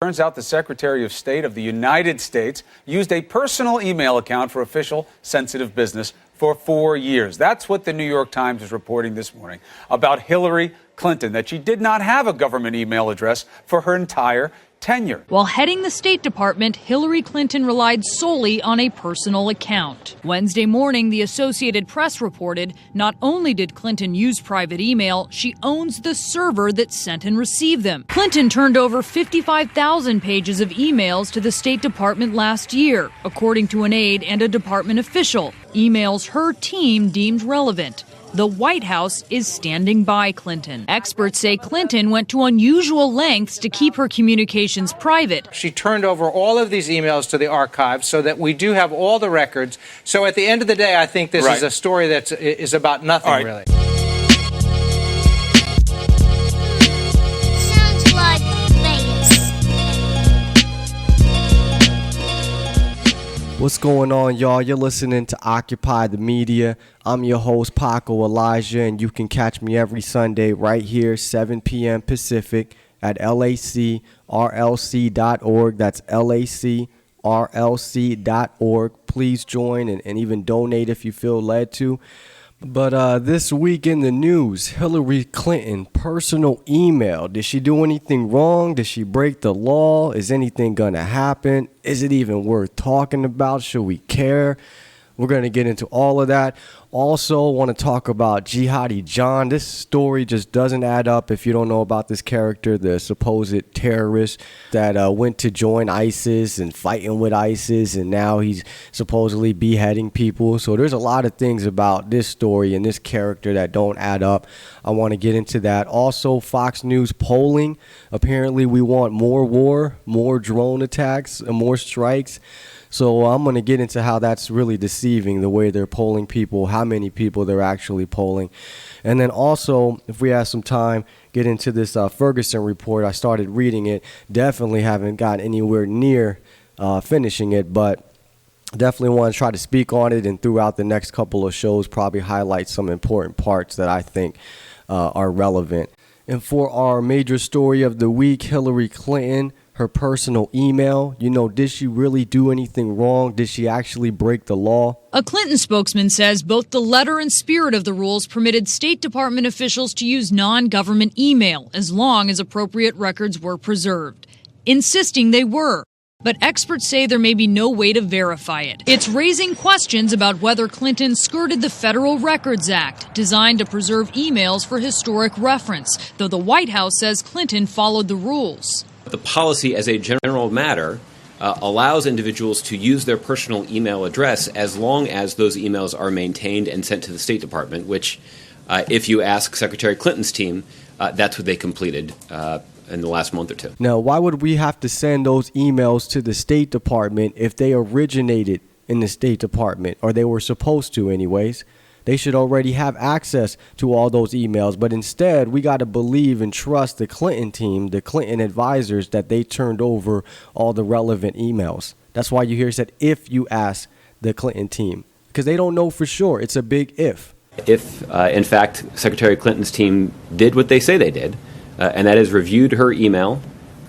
Turns out the Secretary of State of the United States used a personal email account for official sensitive business for 4 years. That's what the New York Times is reporting this morning about Hillary Clinton, that she did not have a government email address for her entire tenure. While heading the State Department, Hillary Clinton relied solely on a personal account. Wednesday morning, the Associated Press reported not only did Clinton use private email, she owns the server that sent and received them. Clinton turned over 55,000 pages of emails to the State Department last year, according to an aide and a department official. Emails her team deemed relevant. The White House is standing by Clinton. Experts say Clinton went to unusual lengths to keep her communications private. She turned over all of these emails to the archives so that we do have all the records. So at the end of the day, I think this is a story that is about nothing, really. Sounds like Vegas. What's going on, y'all? You're listening to Occupy the Media. I'm your host, Paco Elijah, and you can catch me every Sunday right here, 7 p.m. Pacific at lacrlc.org. That's lacrlc.org. Please join and even donate if you feel led to. But this week in the news, Hillary Clinton, personal email. Did she do anything wrong? Did she break the law? Is anything going to happen? Is it even worth talking about? Should we care? We're going to get into all of that. Also, want to talk about Jihadi John. This story just doesn't add up if you don't know about this character, the supposed terrorist that went to join ISIS and fighting with ISIS, and now he's supposedly beheading people. So there's a lot of things about this story and this character that don't add up. I want to get into that. Also, Fox News polling. Apparently, we want more war, more drone attacks, and more strikes. So I'm going to get into how that's really deceiving, the way they're polling people, how many people they're actually polling. And then also, if we have some time, get into this Ferguson report. I started reading it. Definitely haven't got anywhere near finishing it, but definitely want to try to speak on it, and throughout the next couple of shows, probably highlight some important parts that I think are relevant. And for our major story of the week, Hillary Clinton, her personal email. You know, did she really do anything wrong? Did she actually break the law? A Clinton spokesman says both the letter and spirit of the rules permitted State Department officials to use non-government email as long as appropriate records were preserved, insisting they were. But experts say there may be no way to verify it. It's raising questions about whether Clinton skirted the Federal Records Act, designed to preserve emails for historic reference, though the White House says Clinton followed the rules. The policy, as a general matter, allows individuals to use their personal email address as long as those emails are maintained and sent to the State Department, which, if you ask Secretary Clinton's team, that's what they completed in the last month or two. Now, why would we have to send those emails to the State Department if they originated in the State Department, or they were supposed to anyways? They should already have access to all those emails, but instead we got to believe and trust the Clinton team, the Clinton advisors, that they turned over all the relevant emails. That's why you hear said if you ask the Clinton team, because they don't know for sure. It's a big if. If, in fact, Secretary Clinton's team did what they say they did, and that is reviewed her email,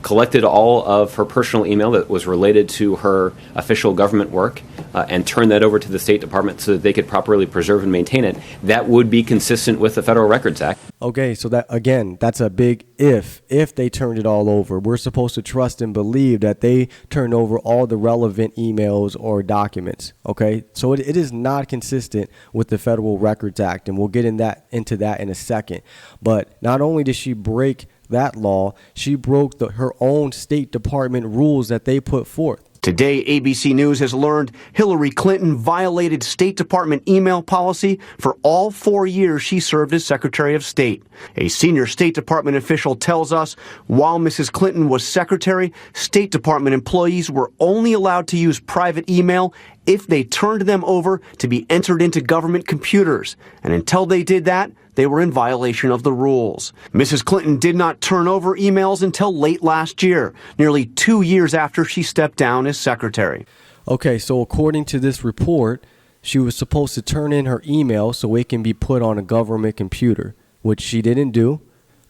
collected all of her personal email that was related to her official government work, and turned that over to the State Department so that they could properly preserve and maintain it, that would be consistent with the Federal Records Act. Okay, so that, again, that's a big if they turned it all over. We're supposed to trust and believe that they turned over all the relevant emails or documents. Okay, so it is not consistent with the Federal Records Act, and we'll get into that in a second. But not only did she break that law, she broke her own State Department rules that they put forth. Today, ABC News has learned Hillary Clinton violated State Department email policy for all 4 years she served as Secretary of State. A senior State Department official tells us while Mrs. Clinton was Secretary, State Department employees were only allowed to use private email if they turned them over to be entered into government computers. And until they did that, they were in violation of the rules. Mrs. Clinton did not turn over emails until late last year, nearly 2 years after she stepped down as secretary. Okay, so according to this report, she was supposed to turn in her email so it can be put on a government computer, which she didn't do.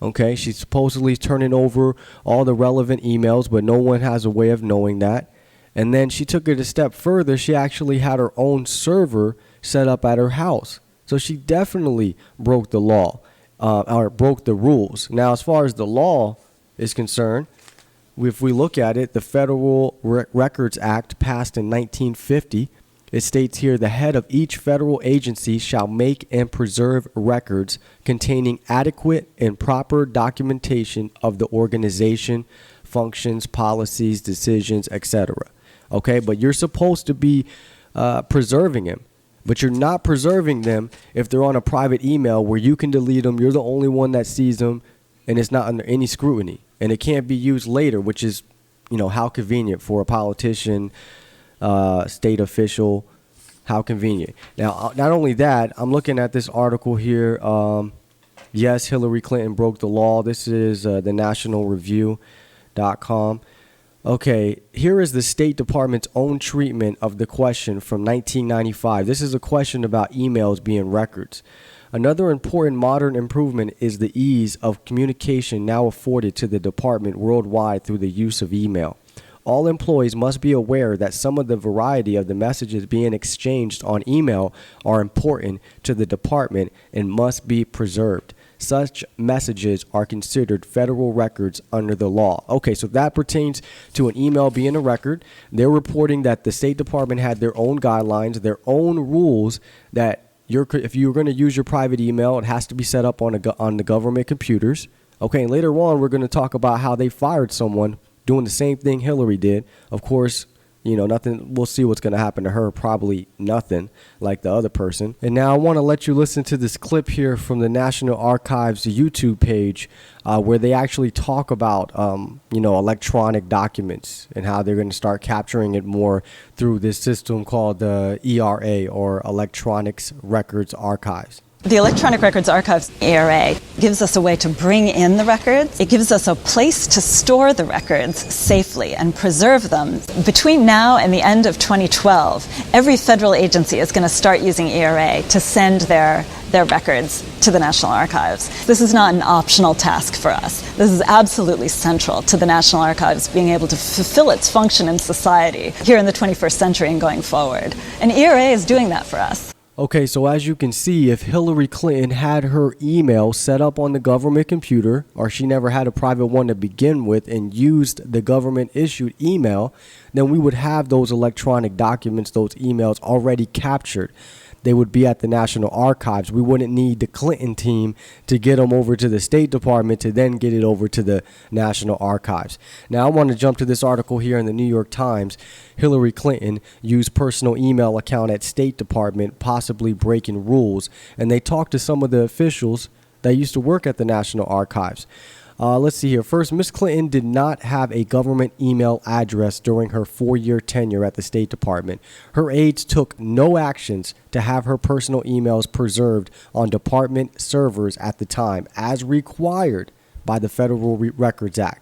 Okay, she's supposedly turning over all the relevant emails, but no one has a way of knowing that. And then she took it a step further. She actually had her own server set up at her house. So she definitely broke the law, or broke the rules. Now, as far as the law is concerned, if we look at it, the Federal Records Act passed in 1950. It states here, the head of each federal agency shall make and preserve records containing adequate and proper documentation of the organization, functions, policies, decisions, etc. Okay, but you're supposed to be preserving them. But you're not preserving them if they're on a private email where you can delete them. You're the only one that sees them, and it's not under any scrutiny. And it can't be used later, which is, how convenient for a politician, state official. How convenient. Now, not only that, I'm looking at this article here. Yes, Hillary Clinton broke the law. This is the nationalreview.com. Okay, here is the State Department's own treatment of the question from 1995. This is a question about emails being records. Another important modern improvement is the ease of communication now afforded to the department worldwide through the use of email. All employees must be aware that some of the variety of the messages being exchanged on email are important to the department and must be preserved. Such messages are considered federal records under the law. Okay, so that pertains to an email being a record. They're reporting that the State Department had their own guidelines, their own rules that if you're going to use your private email, it has to be set up on the government computers. Okay, and later on, we're going to talk about how they fired someone doing the same thing Hillary did. Of course, nothing. We'll see what's going to happen to her. Probably nothing like the other person. And now I want to let you listen to this clip here from the National Archives YouTube page where they actually talk about, electronic documents and how they're going to start capturing it more through this system called the ERA, or Electronics Records Archives. The Electronic Records Archives, ERA, gives us a way to bring in the records. It gives us a place to store the records safely and preserve them. Between now and the end of 2012, every federal agency is going to start using ERA to send their records to the National Archives. This is not an optional task for us. This is absolutely central to the National Archives being able to fulfill its function in society here in the 21st century and going forward. And ERA is doing that for us. Okay, so as you can see, if Hillary Clinton had her email set up on the government computer, or she never had a private one to begin with and used the government issued email, then we would have those electronic documents, those emails already captured. They would be at the National Archives. We wouldn't need the Clinton team to get them over to the State Department to then get it over to the National Archives. Now, I want to jump to this article here in the New York Times. Hillary Clinton used personal email account at State Department, possibly breaking rules. And they talked to some of the officials that used to work at the National Archives. Let's see here. First, Ms. Clinton did not have a government email address during her 4-year tenure at the State Department. Her aides took no actions to have her personal emails preserved on department servers at the time, as required by the Federal Records Act.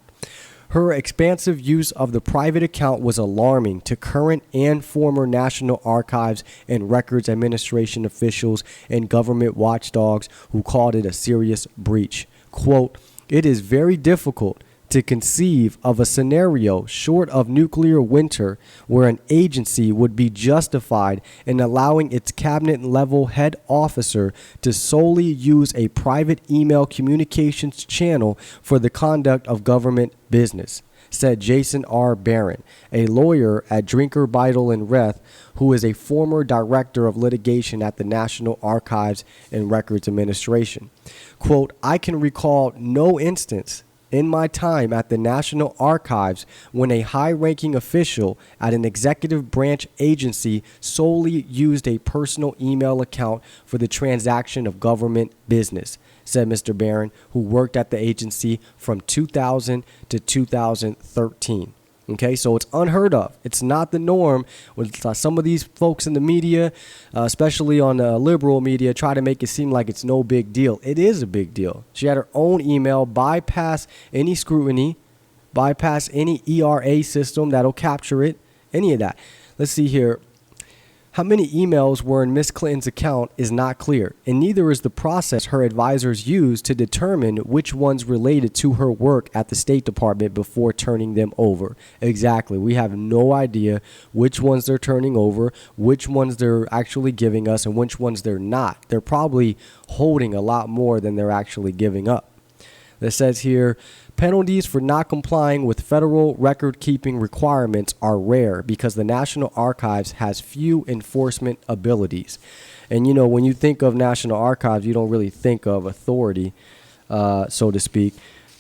Her expansive use of the private account was alarming to current and former National Archives and Records Administration officials and government watchdogs who called it a serious breach. Quote, "It is very difficult to conceive of a scenario short of nuclear winter where an agency would be justified in allowing its cabinet-level head officer to solely use a private email communications channel for the conduct of government business," said Jason R. Barron, a lawyer at Drinker, Beidel & Reth, who is a former director of litigation at the National Archives and Records Administration. Quote, "I can recall no instance in my time at the National Archives when a high-ranking official at an executive branch agency solely used a personal email account for the transaction of government business," said Mr. Barron, who worked at the agency from 2000 to 2013. Okay, so it's unheard of. It's not the norm. When some of these folks in the media, especially on the liberal media, try to make it seem like it's no big deal. It is a big deal. She had her own email, bypass any scrutiny, bypass any ERA system that'll capture it, any of that. Let's see here. How many emails were in Ms. Clinton's account is not clear, and neither is the process her advisors used to determine which ones related to her work at the State Department before turning them over. Exactly. We have no idea which ones they're turning over, which ones they're actually giving us, and which ones they're not. They're probably holding a lot more than they're actually giving up. It says here, penalties for not complying with federal record-keeping requirements are rare because the National Archives has few enforcement abilities. And, you know, when you think of National Archives, you don't really think of authority, so to speak.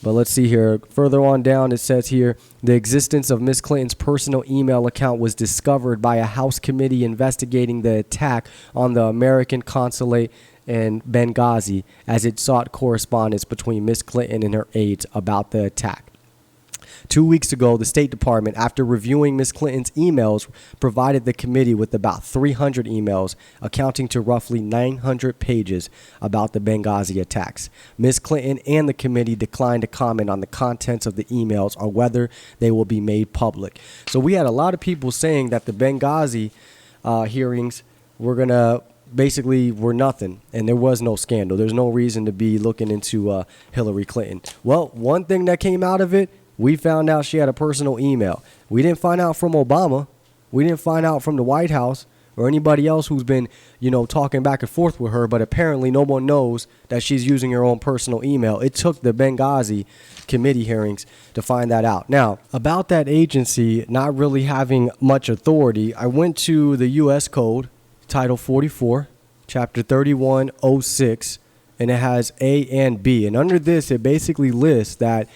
But let's see here. Further on down, it says here, the existence of Ms. Clinton's personal email account was discovered by a House committee investigating the attack on the American consulate in Benghazi as it sought correspondence between Ms. Clinton and her aides about the attack. 2 weeks ago, the State Department, after reviewing Ms. Clinton's emails, provided the committee with about 300 emails, accounting to roughly 900 pages about the Benghazi attacks. Ms. Clinton and the committee declined to comment on the contents of the emails or whether they will be made public. So we had a lot of people saying that the Benghazi hearings were nothing, and there was no scandal. There's no reason to be looking into Hillary Clinton. Well, one thing that came out of it, we found out she had a personal email. We didn't find out from Obama. We didn't find out from the White House or anybody else who's been, talking back and forth with her, but apparently no one knows that she's using her own personal email. It took the Benghazi committee hearings to find that out. Now, about that agency not really having much authority, I went to the U.S. Code, Title 44, Chapter 3106, and it has A and B. And under this, it basically lists that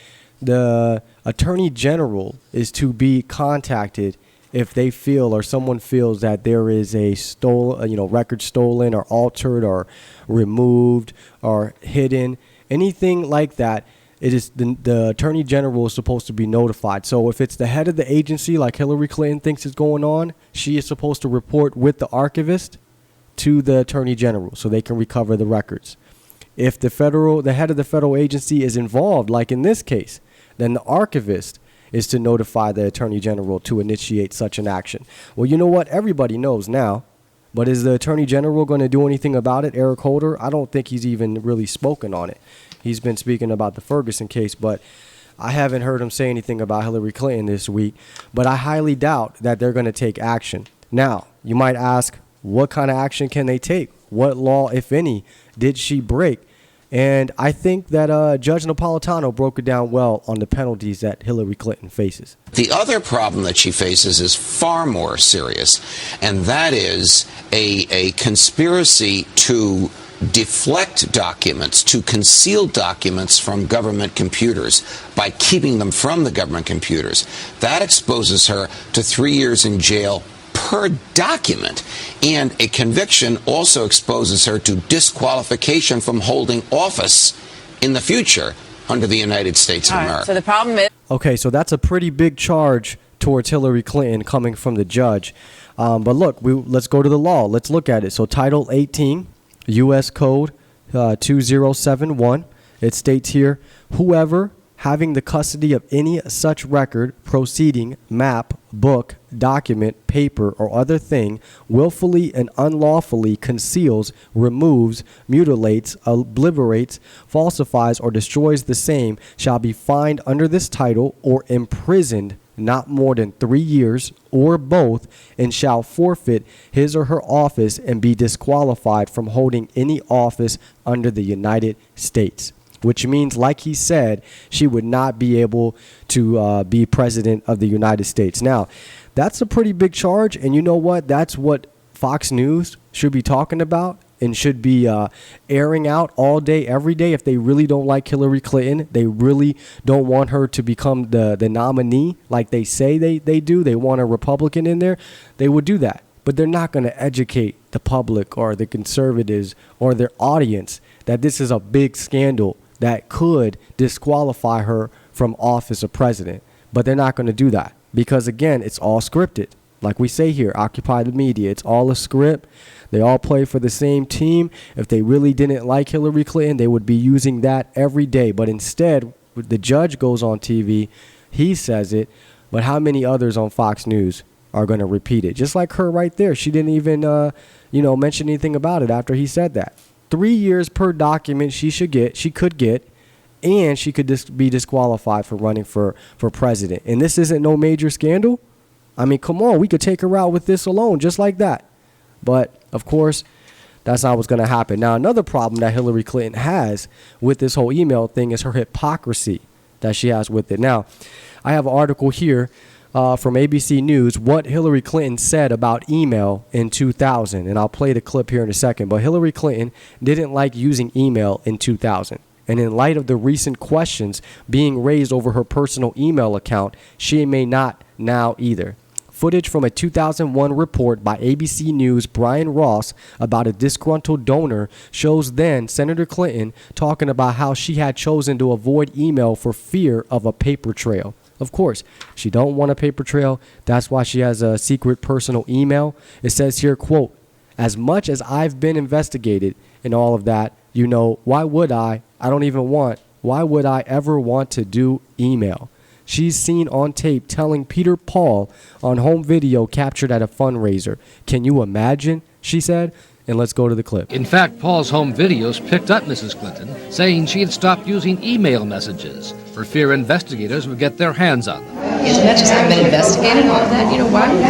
the Attorney General is to be contacted if they feel or someone feels that there is a record stolen or altered or removed or hidden, anything like that. It is the Attorney General is supposed to be notified. So if it's the head of the agency, like Hillary Clinton thinks is going on, she is supposed to report with the archivist to the Attorney General so they can recover the records. If the head of the federal agency is involved, like in this case, then the archivist is to notify the Attorney General to initiate such an action. Well, you know what? Everybody knows now. But is the Attorney General going to do anything about it? Eric Holder, I don't think he's even really spoken on it. He's been speaking about the Ferguson case, but I haven't heard him say anything about Hillary Clinton this week. But I highly doubt that they're going to take action. Now, you might ask, what kind of action can they take? What law, if any, did she break? And I think that Judge Napolitano broke it down well on the penalties that Hillary Clinton faces. The other problem that she faces is far more serious, and that is a conspiracy to deflect documents, to conceal documents from government computers by keeping them from the government computers. That exposes her to 3 years in jail per document, and a conviction also exposes her to disqualification from holding office in the future under the United States of America. So the problem is... Okay, so that's a pretty big charge towards Hillary Clinton coming from the judge. But look, let's go to the law. Let's look at it. So Title 18, U.S. Code 2071, it states here, whoever having the custody of any such record, proceeding, map, book, document, paper, or other thing, willfully and unlawfully conceals, removes, mutilates, obliterates, falsifies, or destroys the same shall be fined under this title or imprisoned not more than 3 years or both, and shall forfeit his or her office and be disqualified from holding any office under the United States. Which means, like he said, she would not be able to be president of the United States. Now, that's a pretty big charge. And you know what? That's what Fox News should be talking about and should be airing out all day, every day. If they really don't like Hillary Clinton, they really don't want her to become the nominee like they say they do. They want a Republican in there. They would do that. But they're not going to educate the public or the conservatives or their audience that this is a big scandal that could disqualify her from office of president. But they're not going to do that because, again, it's all scripted. Like we say here, Occupy the Media. It's all a script. They all play for the same team. If they really didn't like Hillary Clinton, they would be using that every day. But instead, the judge goes on TV. He says it. But how many others on Fox News are going to repeat it. Just like her right there. She didn't even, mention anything about it after he said that. 3 years per document she could get, and she could be disqualified for running for president. And this isn't no major scandal. I mean, come on, we could take her out with this alone, just like that. But, of course, that's not what's going to happen. Now, another problem that Hillary Clinton has with this whole email thing is her hypocrisy that she has with it. Now, I have an article here from ABC News, what Hillary Clinton said about email in 2000. And I'll play the clip here in a second. But Hillary Clinton didn't like using email in 2000. And in light of the recent questions being raised over her personal email account, she may not now either. Footage from a 2001 report by ABC News' Brian Ross about a disgruntled donor shows then Senator Clinton talking about how she had chosen to avoid email for fear of a paper trail. Of course, she don't want a paper trail. That's why she has a secret personal email. It says here, quote, "As much as I've been investigated and all of that, why would I? Why would I ever want to do email?" She's seen on tape telling Peter Paul on home video captured at a fundraiser. "Can you imagine?" she said. And let's go to the clip. In fact, Paul's home videos picked up Mrs. Clinton saying she had stopped using email messages for fear investigators would get their hands on them. As much as I've been investigated and all that, why would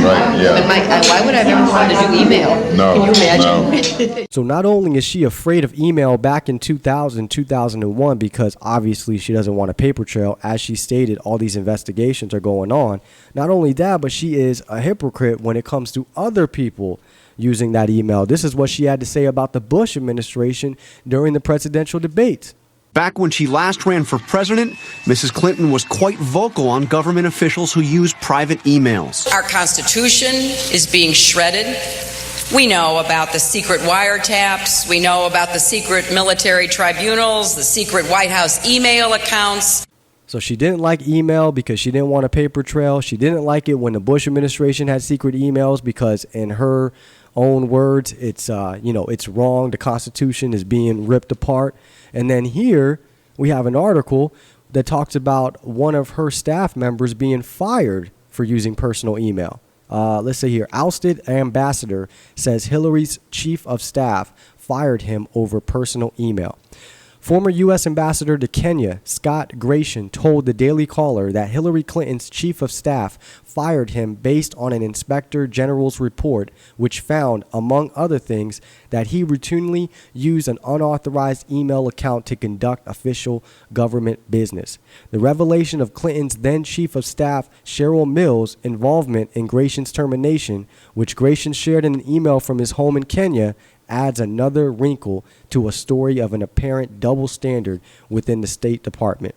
why would I have ever wanted to do email? No. Can you imagine? No. So not only is she afraid of email back in 2000, 2001, because obviously she doesn't want a paper trail, as she stated, all these investigations are going on. Not only that, but she is a hypocrite when it comes to other people using that email. This is what she had to say about the Bush administration during the presidential debates. Back when she last ran for president, Mrs. Clinton was quite vocal on government officials who use private emails. Our Constitution is being shredded. We know about the secret wiretaps. We know about the secret military tribunals, the secret White House email accounts. So she didn't like email because she didn't want a paper trail. She didn't like it when the Bush administration had secret emails because, in her own words, it's wrong. The Constitution is being ripped apart. And then here we have an article that talks about one of her staff members being fired for using personal email. Let's see here. Ousted ambassador says Hillary's chief of staff fired him over personal email. Former U.S. Ambassador to Kenya, Scott Gratian, told the Daily Caller that Hillary Clinton's chief of staff fired him based on an inspector general's report, which found, among other things, that he routinely used an unauthorized email account to conduct official government business. The revelation of Clinton's then chief of staff, Cheryl Mills' involvement in Gratian's termination, which Gratian shared in an email from his home in Kenya, adds another wrinkle to a story of an apparent double standard within the State Department.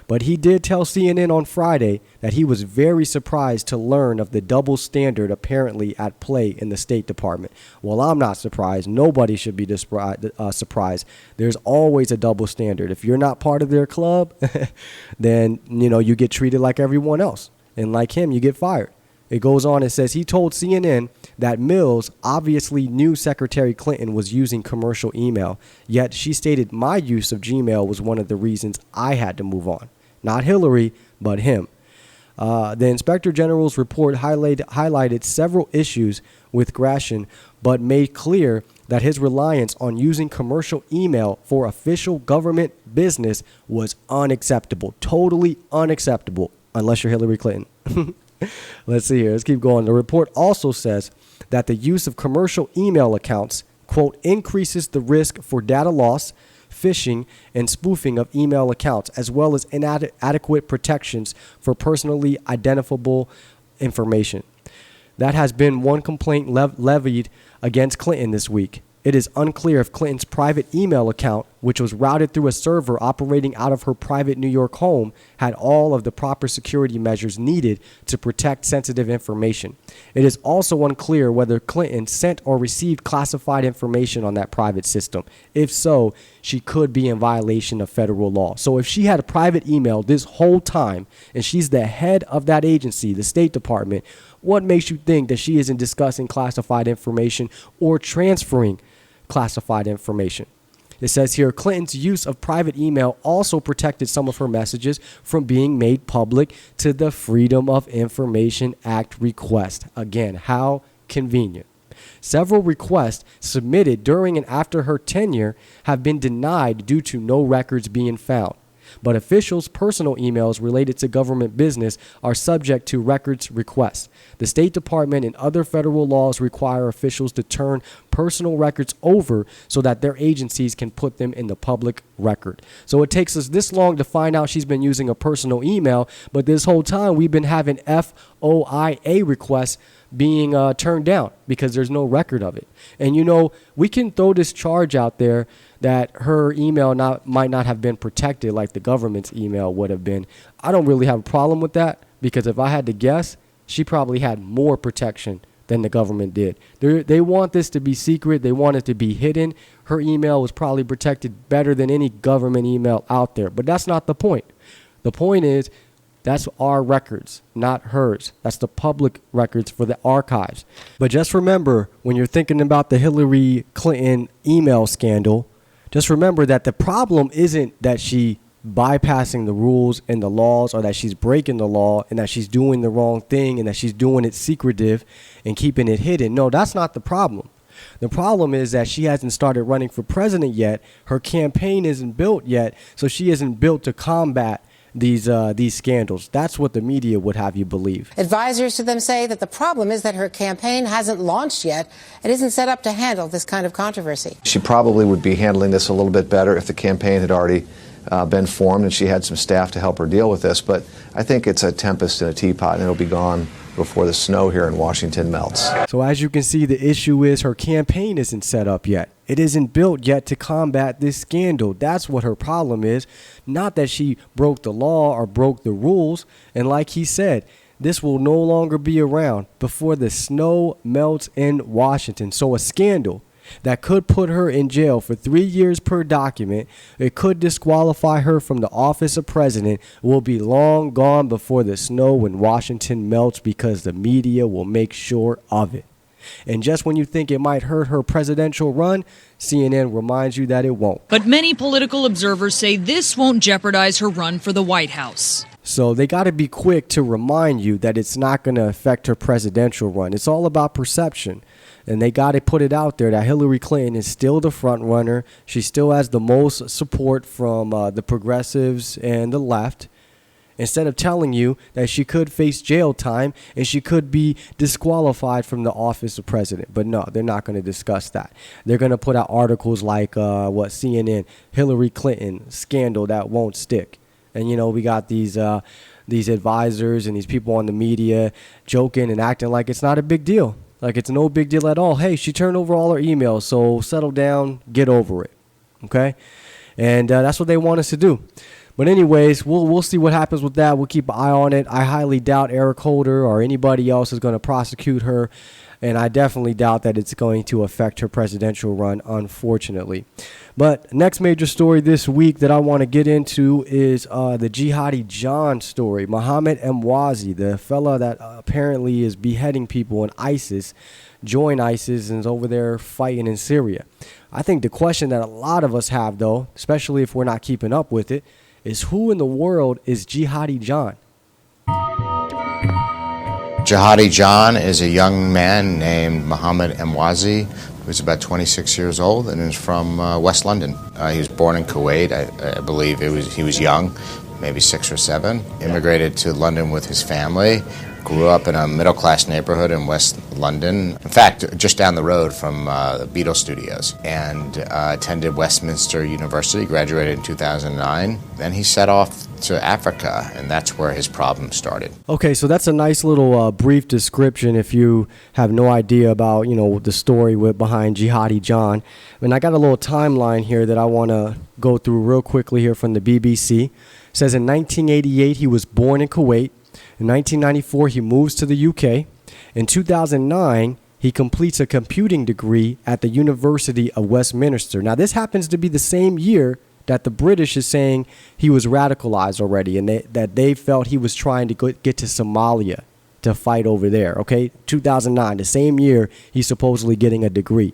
But he did tell CNN on Friday that he was very surprised to learn of the double standard apparently at play in the State Department. Well, I'm not surprised. Nobody should be surprised. There's always a double standard. If you're not part of their club, then you get treated like everyone else. And like him, you get fired. It goes on, it says he told CNN that Mills obviously knew Secretary Clinton was using commercial email, yet she stated my use of Gmail was one of the reasons I had to move on. Not Hillary, but him. The Inspector General's report highlighted several issues with Gratian, but made clear that his reliance on using commercial email for official government business was unacceptable. Totally unacceptable, unless you're Hillary Clinton. Let's see here. Let's keep going. The report also says that the use of commercial email accounts, quote, increases the risk for data loss, phishing, and spoofing of email accounts, as well as inadequate protections for personally identifiable information. That has been one complaint levied against Clinton this week. It is unclear if Clinton's private email account, which was routed through a server operating out of her private New York home, had all of the proper security measures needed to protect sensitive information. It is also unclear whether Clinton sent or received classified information on that private system. If so, she could be in violation of federal law. So if she had a private email this whole time and she's the head of that agency, the State Department, what makes you think that she isn't discussing classified information or transferring classified information? It says here, Clinton's use of private email also protected some of her messages from being made public to the Freedom of Information Act request. Again, how convenient. Several requests submitted during and after her tenure have been denied due to no records being found. But officials' personal emails related to government business are subject to records requests. The State Department and other federal laws require officials to turn personal records over so that their agencies can put them in the public record. So it takes us this long to find out she's been using a personal email, but this whole time we've been having FOIA requests being turned down because there's no record of it. And, you know, we can throw this charge out there that her email might not have been protected like the government's email would have been. I don't really have a problem with that because if I had to guess, she probably had more protection than the government did. They want this to be secret. They want it to be hidden. Her email was probably protected better than any government email out there. But that's not the point. The point is, that's our records, not hers. That's the public records for the archives. But just remember, when you're thinking about the Hillary Clinton email scandal, just remember that the problem isn't that she bypassing the rules and the laws, or that she's breaking the law and that she's doing the wrong thing and that she's doing it secretive and keeping it hidden. No, that's not the problem. The problem is that she hasn't started running for president yet. Her campaign isn't built yet, so she isn't built to combat these scandals. That's what the media would have you believe. Advisors to them say that the problem is that her campaign hasn't launched yet and isn't set up to handle this kind of controversy. She probably would be handling this a little bit better if the campaign had already been formed and she had some staff to help her deal with this. But I think it's a tempest in a teapot, and it'll be gone before the snow here in Washington melts. So as you can see, the issue is her campaign isn't set up yet. It isn't built yet to combat this scandal. That's what her problem is. Not that she broke the law or broke the rules. And like he said, this will no longer be around before the snow melts in Washington. So a scandal that could put her in jail for 3 years per document, it could disqualify her from the office of president, will be long gone before the snow in Washington melts, because the media will make sure of it. And just when you think it might hurt her presidential run, CNN reminds you that it won't. But many political observers say this won't jeopardize her run for the White House. So they got to be quick to remind you that it's not going to affect her presidential run. It's all about perception. And they got to put it out there that Hillary Clinton is still the front runner. She still has the most support from the progressives and the left, instead of telling you that she could face jail time and she could be disqualified from the office of president. But no, they're not going to discuss that. They're going to put out articles like CNN, Hillary Clinton scandal that won't stick. And, you know, we got these advisors and these people on the media joking and acting like it's not a big deal. Like it's no big deal at all. Hey, she turned over all her emails, so settle down, get over it. Okay? And that's what they want us to do. But anyways, we'll see what happens with that. We'll keep an eye on it. I highly doubt Eric Holder or anybody else is going to prosecute her. And I definitely doubt that it's going to affect her presidential run, unfortunately. But next major story this week that I want to get into is the Jihadi John story. Mohammed Emwazi, the fella that apparently is beheading people in ISIS, joined ISIS and is over there fighting in Syria. I think the question that a lot of us have, though, especially if we're not keeping up with it, is who in the world is Jihadi John? Jihadi John is a young man named Mohammed Emwazi, who's about 26 years old and is from West London. He was born in Kuwait. I believe he was young, maybe 6 or 7. Immigrated to London with his family. Grew up in a middle-class neighborhood in West London. In fact, just down the road from the Beatles studios. And attended Westminster University, graduated in 2009. Then he set off to Africa, and that's where his problem started. Okay, so that's a nice little brief description if you have no idea about, you know, the story behind Jihadi John. And I got a little timeline here that I want to go through real quickly here from the BBC. It says in 1988 he was born in Kuwait. In 1994, he moves to the UK. In 2009, he completes a computing degree at the University of Westminster. Now, this happens to be the same year that the British is saying he was radicalized already, and that they felt he was trying to get to Somalia to fight over there, okay? 2009, the same year he's supposedly getting a degree.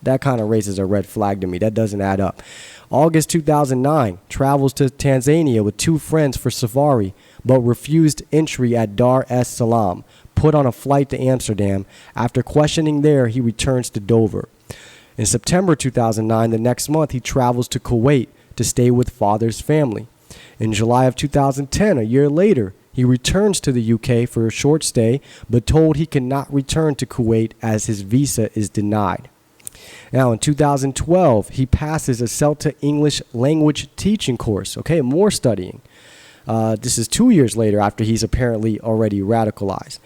That kind of raises a red flag to me. That doesn't add up. August 2009, travels to Tanzania with 2 friends for safari, but refused entry at Dar es Salaam. Put on a flight to Amsterdam. After questioning there, he returns to Dover. In September 2009, the next month, he travels to Kuwait to stay with father's family. In July of 2010, a year later, he returns to the UK for a short stay, but told he cannot return to Kuwait as his visa is denied. Now, in 2012, he passes a CELTA English language teaching course. Okay, more studying. This is 2 years later after he's apparently already radicalized.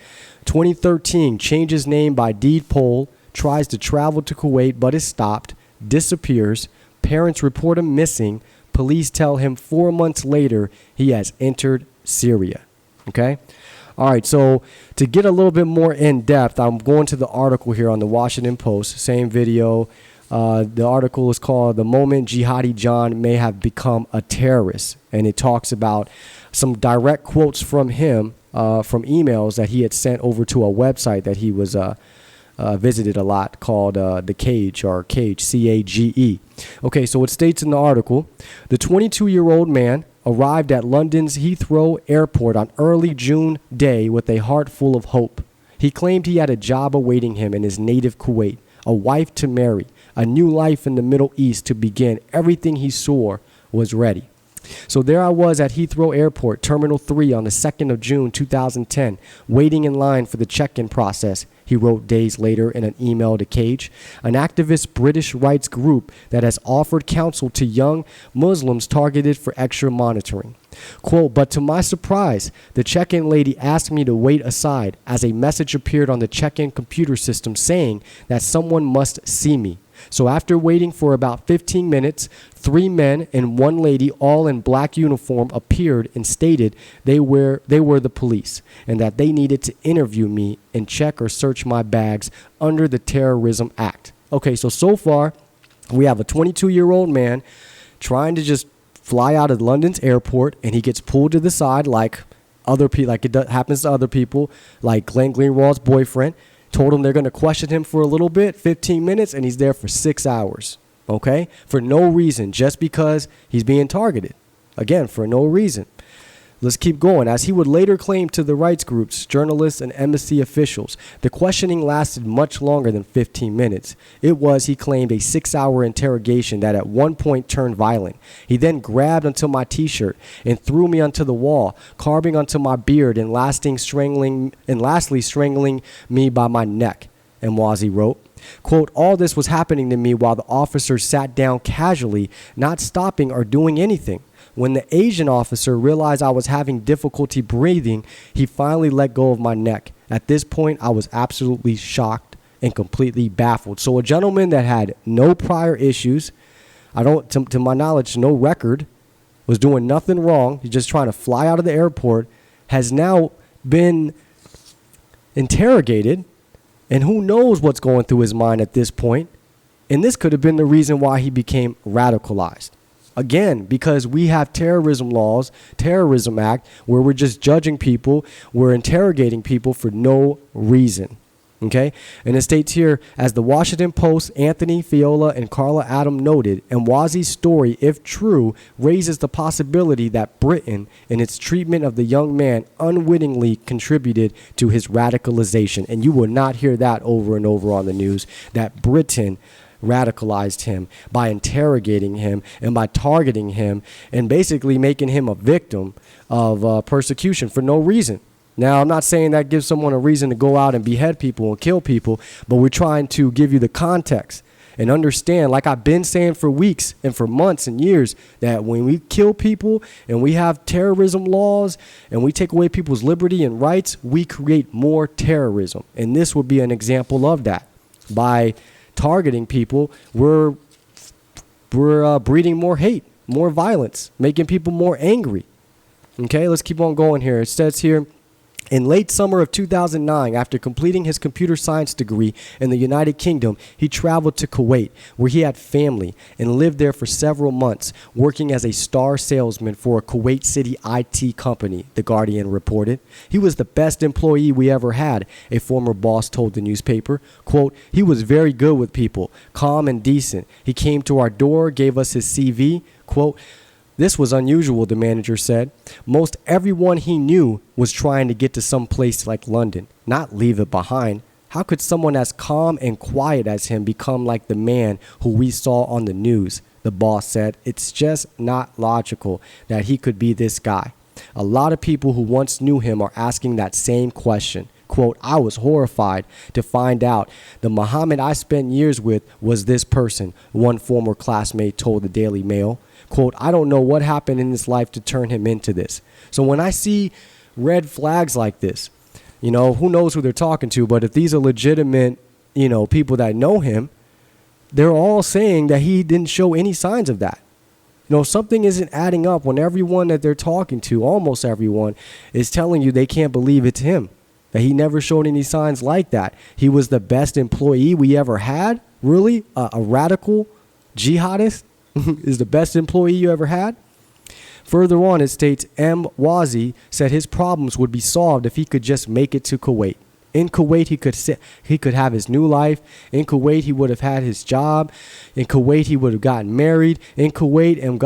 2013, changes name by deed poll, tries to travel to Kuwait but is stopped, disappears. Parents report him missing. Police tell him 4 months later he has entered Syria. Okay? All right, so to get a little bit more in depth, I'm going to the article here on the Washington Post, same video. The article is called "The Moment Jihadi John May Have Become a Terrorist," and it talks about some direct quotes from him from emails that he had sent over to a website that he was visited a lot called The Cage, or Cage, C-A-G-E. Okay, so it states in the article, the 22-year-old man arrived at London's Heathrow Airport on early June day with a heart full of hope. He claimed he had a job awaiting him in his native Kuwait, a wife to marry, a new life in the Middle East to begin. Everything he saw was ready. So there I was at Heathrow Airport, Terminal 3 on the 2nd of June 2010, waiting in line for the check-in process, he wrote days later in an email to Cage, an activist British rights group that has offered counsel to young Muslims targeted for extra monitoring. Quote, but to my surprise, the check-in lady asked me to wait aside as a message appeared on the check-in computer system saying that someone must see me. So after waiting for about 15 minutes, 3 men and 1 lady, all in black uniform, appeared and stated they were the police and that they needed to interview me and check or search my bags under the Terrorism Act. Okay, so far we have a 22-year-old man trying to just fly out of London's airport, and he gets pulled to the side like other people, like it happens to other people, like Glenn Greenwald's boyfriend. Told him they're going to question him for a little bit, 15 minutes, and he's there for 6 hours, okay? For no reason, just because he's being targeted. Again, for no reason. Let's keep going. As he would later claim to the rights groups, journalists, and embassy officials, the questioning lasted much longer than 15 minutes. It was, he claimed, a 6-hour interrogation that at one point turned violent. He then grabbed onto my t-shirt and threw me onto the wall, carving onto my beard and lastly strangling me by my neck, Mwazi wrote. Quote, all this was happening to me while the officers sat down casually, not stopping or doing anything. When the Asian officer realized I was having difficulty breathing, he finally let go of my neck. At this point, I was absolutely shocked and completely baffled. So a gentleman that had no prior issues, to my knowledge, no record, was doing nothing wrong, he's just trying to fly out of the airport, has now been interrogated, and who knows what's going through his mind at this point. And this could have been the reason why he became radicalized. Again, because we have terrorism laws, Terrorism Act, where we're just judging people, we're interrogating people for no reason. Okay? And it states here, as the Washington Post, Anthony Fiola and Carla Adam noted, Mwazi's story, if true, raises the possibility that Britain, in its treatment of the young man, unwittingly contributed to his radicalization. And you will not hear that over and over on the news, that Britain radicalized him by interrogating him and by targeting him and basically making him a victim of persecution for no reason. Now, I'm not saying that gives someone a reason to go out and behead people and kill people, but we're trying to give you the context and understand, like I've been saying for weeks and for months and years, that when we kill people and we have terrorism laws and we take away people's liberty and rights, we create more terrorism. And this would be an example of that. By targeting people, we're breeding more hate, more violence, making people more angry. Okay, let's keep on going here. It says here, In late summer of 2009, after completing his computer science degree in the United Kingdom, he traveled to Kuwait, where he had family, and lived there for several months, working as a star salesman for a Kuwait City IT company, The Guardian reported. He was the best employee we ever had, a former boss told the newspaper. Quote, he was very good with people, calm and decent. He came to our door, gave us his CV. Quote, this was unusual, the manager said. Most everyone he knew was trying to get to some place like London, not leave it behind. How could someone as calm and quiet as him become like the man who we saw on the news? The boss said. It's just not logical that he could be this guy. A lot of people who once knew him are asking that same question. Quote, I was horrified to find out the Muhammad I spent years with was this person, one former classmate told the Daily Mail. Quote, I don't know what happened in his life to turn him into this. So when I see red flags like this, you know, who knows who they're talking to, but if these are legitimate, you know, people that know him, they're all saying that he didn't show any signs of that. You know, something isn't adding up when everyone that they're talking to, almost everyone, is telling you they can't believe it's him, that he never showed any signs like that. He was the best employee we ever had? Really? A radical jihadist is the best employee you ever had? Further on, it states M. Wazi said his problems would be solved if he could just make it to Kuwait. In Kuwait, he could have his new life. In Kuwait, he would have had his job. In Kuwait, he would have gotten married. In Kuwait, M.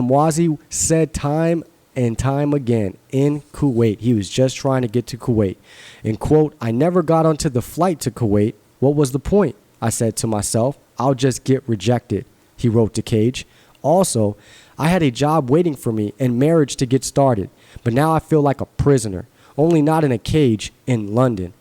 Wazi said time and time again, in Kuwait. He was just trying to get to Kuwait. And quote, I never got onto the flight to Kuwait. What was the point? I said to myself, I'll just get rejected, he wrote to Cage. Also, I had a job waiting for me and marriage to get started, but now I feel like a prisoner, only not in a cage in London.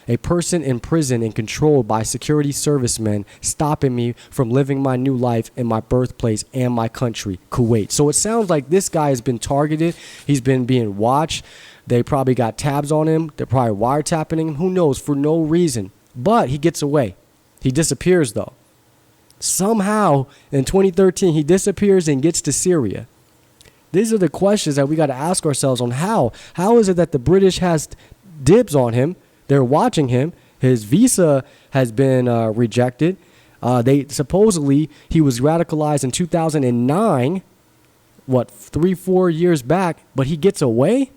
A person in prison and controlled by security servicemen stopping me from living my new life in my birthplace and my country, Kuwait. So it sounds like this guy has been targeted. He's been being watched. They probably got tabs on him. They're probably wiretapping him. Who knows? For no reason. But he gets away. He disappears, though. Somehow, in 2013, he disappears and gets to Syria. These are the questions that we got to ask ourselves on how. How is it that the British has dibs on him? They're watching him. His visa has been rejected. Supposedly, he was radicalized in 2009, 3-4 years back, but he gets away?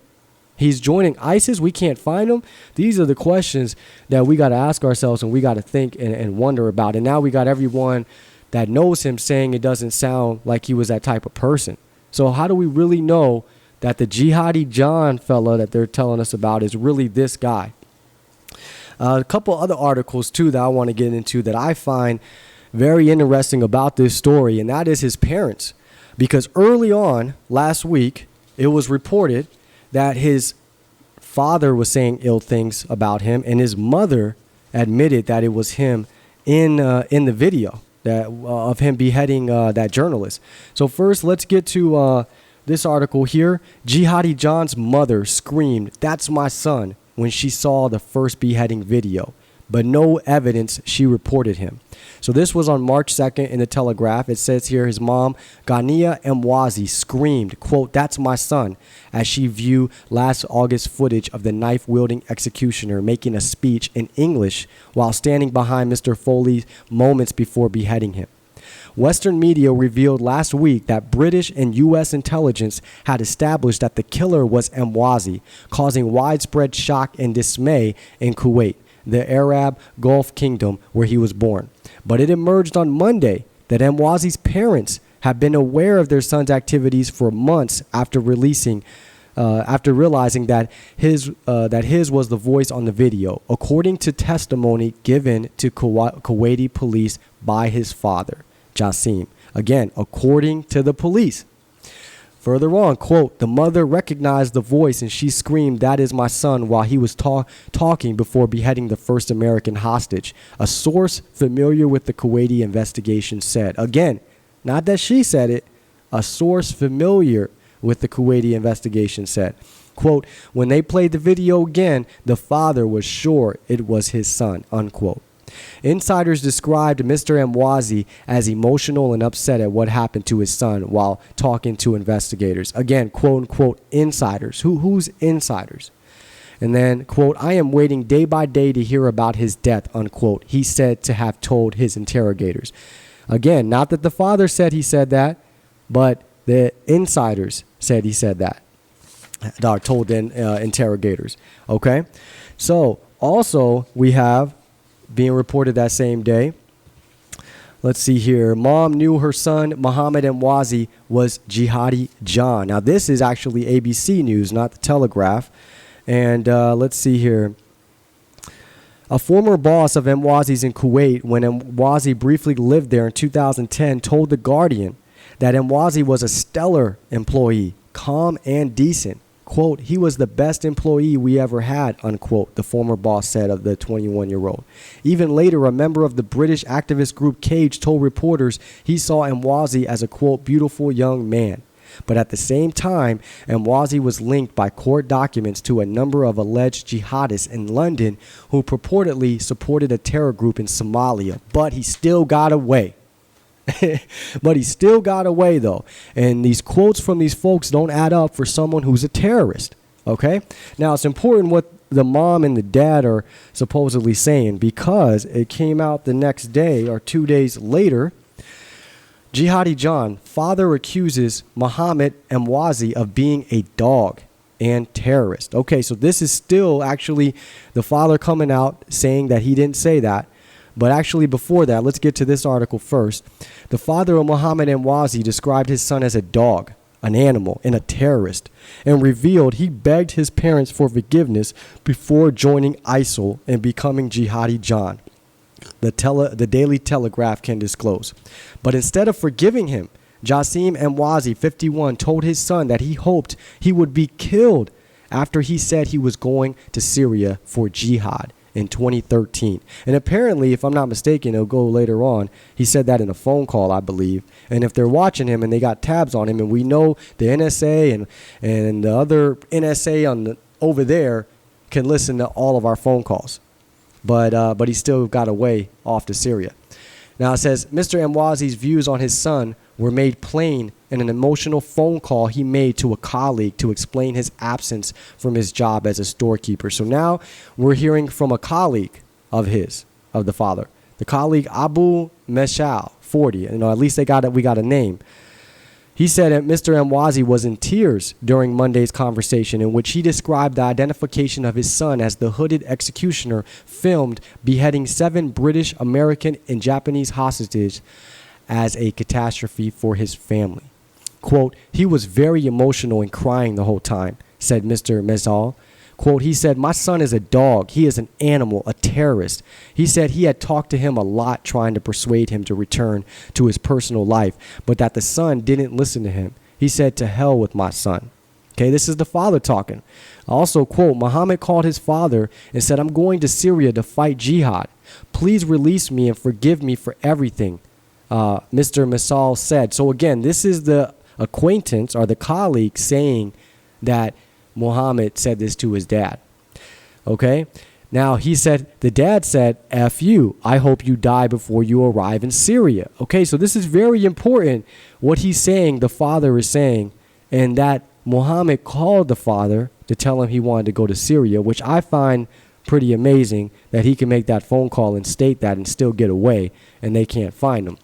He's joining ISIS. We can't find him. These are the questions that we got to ask ourselves and we got to think and wonder about. And now we got everyone that knows him saying it doesn't sound like he was that type of person. So how do we really know that the Jihadi John fella that they're telling us about is really this guy? A couple other articles, too, that I want to get into that I find very interesting about this story, and that is his parents. Because early on last week, it was reported that his father was saying ill things about him, and his mother admitted that it was him in the video of him beheading that journalist. So first, let's get to this article here. Jihadi John's mother screamed, "That's my son," when she saw the first beheading video, but no evidence she reported him. So this was on March 2nd in the Telegraph. It says here his mom, Ghania Mwazi, screamed, quote, "That's my son," as she viewed last August footage of the knife-wielding executioner making a speech in English while standing behind Mr. Foley moments before beheading him. Western media revealed last week that British and U.S. intelligence had established that the killer was Mwazi, causing widespread shock and dismay in Kuwait, the Arab Gulf kingdom where he was born. But it emerged on Monday that Mwazi's parents have been aware of their son's activities for months after realizing that his was the voice on the video, according to testimony given to Kuwaiti police by his father, Jassim. Again, according to the police. Further on, quote, "The mother recognized the voice and she screamed, 'That is my son,' while he was talking before beheading the first American hostage," a source familiar with the Kuwaiti investigation said. Again, not that she said it, a source familiar with the Kuwaiti investigation said. Quote, "When they played the video again, the father was sure it was his son," unquote. Insiders described Mr. Mwazi as emotional and upset at what happened to his son while talking to investigators. Again, quote unquote, insiders. Who's insiders? And then, quote, I am waiting day by day to hear about his death, unquote, he said to have told his interrogators. Again, not that the father said he said that, but the insiders said he said that. Told the interrogators. Okay? So, also, we have, being reported that same day, let's see here. Mom knew her son, Muhammad Mwazi, was Jihadi John. Now, this is actually ABC News, not the Telegraph. And let's see here. A former boss of Mwazi's in Kuwait, when Mwazi briefly lived there in 2010, told The Guardian that Mwazi was a stellar employee, calm and decent. Quote, he was the best employee we ever had, unquote, the former boss said of the 21-year-old. Even later, a member of the British activist group Cage told reporters he saw Mwazi as a, quote, beautiful young man. But at the same time, Mwazi was linked by court documents to a number of alleged jihadists in London who purportedly supported a terror group in Somalia. But he still got away. But he still got away, though. And these quotes from these folks don't add up for someone who's a terrorist. Okay? Now, it's important what the mom and the dad are supposedly saying, because it came out the next day or 2 days later. Jihadi John, father accuses Muhammad Mwazi of being a dog and terrorist. Okay, so this is still actually the father coming out saying that he didn't say that. But actually before that, let's get to this article first. The father of Muhammad Mwazi described his son as a dog, an animal, and a terrorist, and revealed he begged his parents for forgiveness before joining ISIL and becoming Jihadi John. The Daily Telegraph can disclose. But instead of forgiving him, Jassim Mwazi, 51, told his son that he hoped he would be killed after he said he was going to Syria for jihad in 2013. And apparently, if I'm not mistaken, it'll go later on, he said that in a phone call, I believe. And if they're watching him and they got tabs on him, and we know the NSA and the other NSA over there can listen to all of our phone calls. But he still got away off to Syria. Now it says, Mr. Mwazi's views on his son were made plain in an emotional phone call he made to a colleague to explain his absence from his job as a storekeeper. So now we're hearing from a colleague of the father. The colleague Abu Meshal, 40. At least we got a name. He said that Mr. Mwazi was in tears during Monday's conversation, in which he described the identification of his son as the hooded executioner filmed beheading 7 British, American, and Japanese hostages as a catastrophe for his family. Quote, he was very emotional and crying the whole time, said Mr. Mezal. Quote, he said, my son is a dog. He is an animal, a terrorist. He said he had talked to him a lot trying to persuade him to return to his personal life, but that the son didn't listen to him. He said, to hell with my son. Okay, this is the father talking. Also, quote, Muhammad called his father and said, I'm going to Syria to fight jihad. Please release me and forgive me for everything, Mr. Masal said. So again, this is the acquaintance or the colleague saying that Muhammad said this to his dad. Okay? Now, he said, the dad said, F you. I hope you die before you arrive in Syria. Okay, so this is very important what he's saying, the father is saying, and that Muhammad called the father to tell him he wanted to go to Syria, which I find pretty amazing that he can make that phone call and state that and still get away and they can't find him.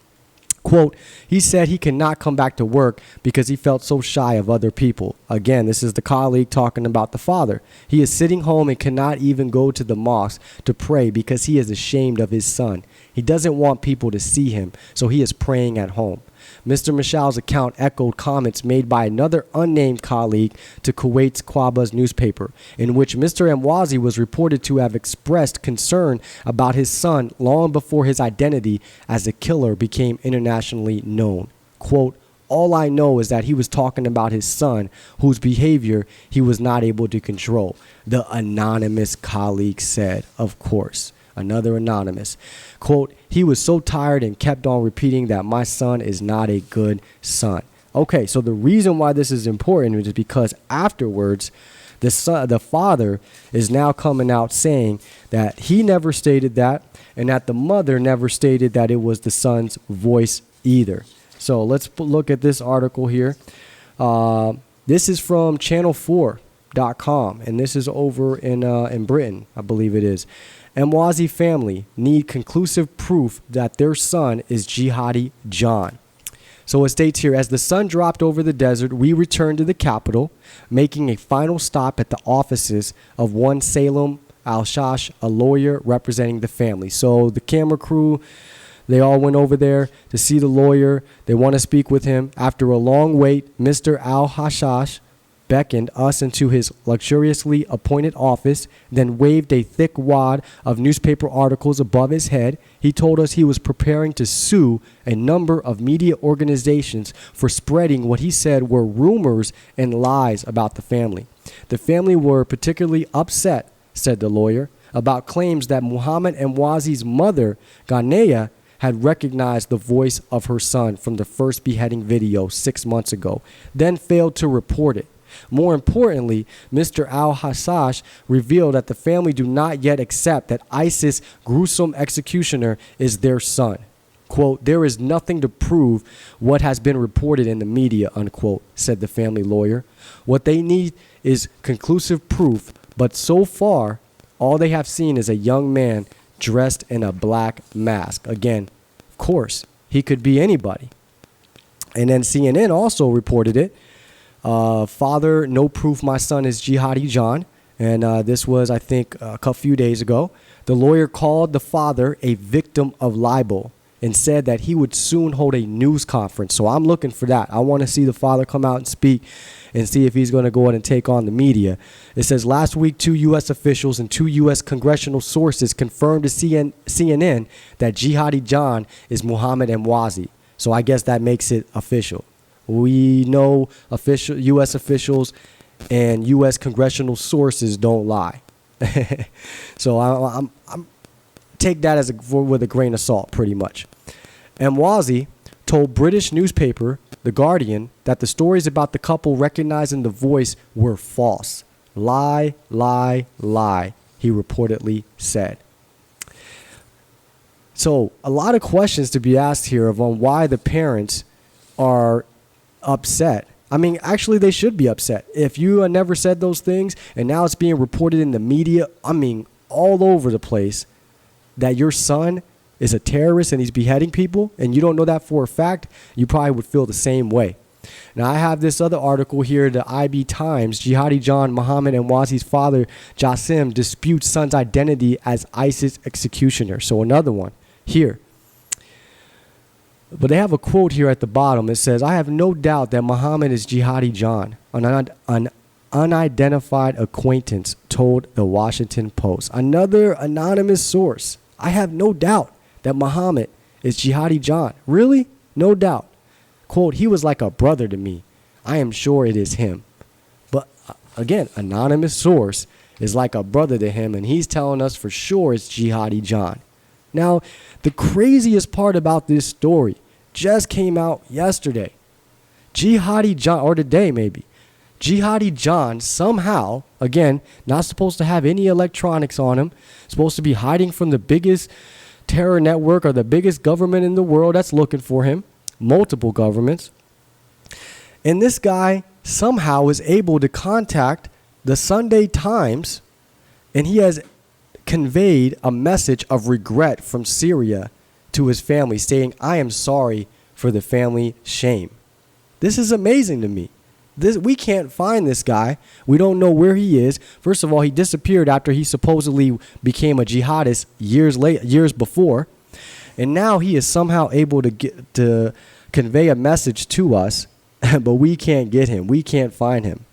Quote, he said he cannot come back to work because he felt so shy of other people. Again, this is the colleague talking about the father. He is sitting home and cannot even go to the mosque to pray because he is ashamed of his son. He doesn't want people to see him, so he is praying at home. Mr. Mishal's account echoed comments made by another unnamed colleague to Kuwait's Qubas newspaper, in which Mr. Mwazi was reported to have expressed concern about his son long before his identity as a killer became internationally known. Quote, all I know is that he was talking about his son, whose behavior he was not able to control. The anonymous colleague said, of course. Another anonymous. Quote, he was so tired and kept on repeating that my son is not a good son. Okay, so the reason why this is important is because afterwards, the father is now coming out saying that he never stated that and that the mother never stated that it was the son's voice either. So let's look at this article here. This is from Channel 4. News.com, and this is over in Britain, I believe it is. Mwazi family need conclusive proof that their son is Jihadi John. So it states here, as the sun dropped over the desert, we returned to the capital, making a final stop at the offices of one Salem Al-Shash, a lawyer representing the family. So the camera crew, they all went over there to see the lawyer. They want to speak with him. After a long wait, Mr. Al-Hashash beckoned us into his luxuriously appointed office, then waved a thick wad of newspaper articles above his head. He told us he was preparing to sue a number of media organizations for spreading what he said were rumors and lies about the family. The family were particularly upset, said the lawyer, about claims that Muhammad Mwazi's mother, Ghanea, had recognized the voice of her son from the first beheading video 6 months ago, then failed to report it. More importantly, Mr. Al-Hassash revealed that the family do not yet accept that ISIS gruesome executioner is their son. Quote, there is nothing to prove what has been reported in the media, unquote, said the family lawyer. What they need is conclusive proof, but so far, all they have seen is a young man dressed in a black mask. Again, of course, he could be anybody. And then CNN also reported it. Father, no proof my son is Jihadi John. And this was, I think, a few days ago. The lawyer called the father a victim of libel and said that he would soon hold a news conference. So I'm looking for that. I want to see the father come out and speak and see if he's going to go ahead and take on the media. It says last week, 2 U.S. officials and 2 U.S. congressional sources confirmed to CNN that Jihadi John is Muhammad Mwazi. So I guess that makes it official. We know U.S. officials and U.S. congressional sources don't lie. So I'm take that as with a grain of salt, pretty much. Mwazi told British newspaper The Guardian that the stories about the couple recognizing the voice were false. Lie, lie, lie, he reportedly said. So a lot of questions to be asked here on why the parents are upset. I mean, actually, they should be upset. If you never said those things and now it's being reported in the media, I mean, all over the place, that your son is a terrorist and he's beheading people, and you don't know that for a fact, you probably would feel the same way. Now, I have this other article here, the IB Times. Jihadi John Muhammad Mwazi's father, Jassim, disputes son's identity as ISIS executioner. So another one here. But they have a quote here at the bottom. It says, I have no doubt that Muhammad is Jihadi John, an unidentified acquaintance told the Washington Post. Another anonymous source. I have no doubt that Muhammad is Jihadi John. Really? No doubt. Quote, he was like a brother to me. I am sure it is him. But again, anonymous source is like a brother to him, and he's telling us for sure it's Jihadi John. Now, the craziest part about this story just came out yesterday. Jihadi John, or today maybe. Jihadi John somehow, again, not supposed to have any electronics on him, supposed to be hiding from the biggest terror network or the biggest government in the world that's looking for him, multiple governments. And this guy somehow is able to contact the Sunday Times, and he has conveyed a message of regret from Syria to his family, saying, I am sorry for the family shame. This is amazing to me. We can't find this guy. We don't know where he is. First of all, he disappeared after he supposedly became a jihadist years before. And now he is somehow able to convey a message to us, but we can't get him. We can't find him.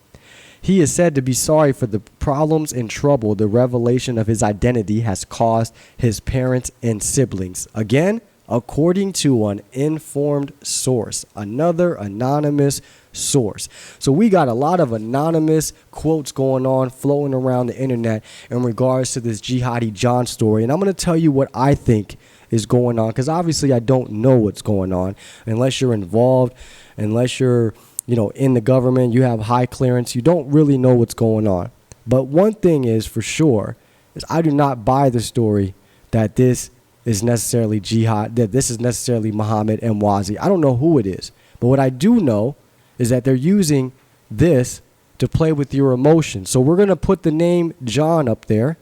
He is said to be sorry for the problems and trouble the revelation of his identity has caused his parents and siblings. Again, according to an informed source, another anonymous source. So we got a lot of anonymous quotes going on, floating around the internet in regards to this Jihadi John story. And I'm going to tell you what I think is going on, because obviously I don't know what's going on unless you're involved, unless you're in the government, you have high clearance, you don't really know what's going on. But one thing is for sure is I do not buy the story that this is necessarily jihad, that this is necessarily Muhammad Mwazi. I don't know who it is, but what I do know is that they're using this to play with your emotions. So we're going to put the name John up there,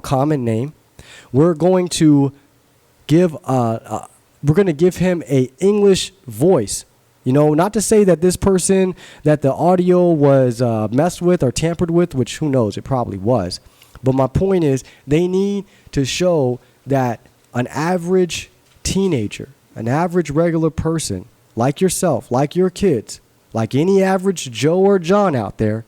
common name. We're going to give him a English voice. Not to say that this person, that the audio was messed with or tampered with, which who knows, it probably was. But my point is, they need to show that an average teenager, an average regular person, like yourself, like your kids, like any average Joe or John out there,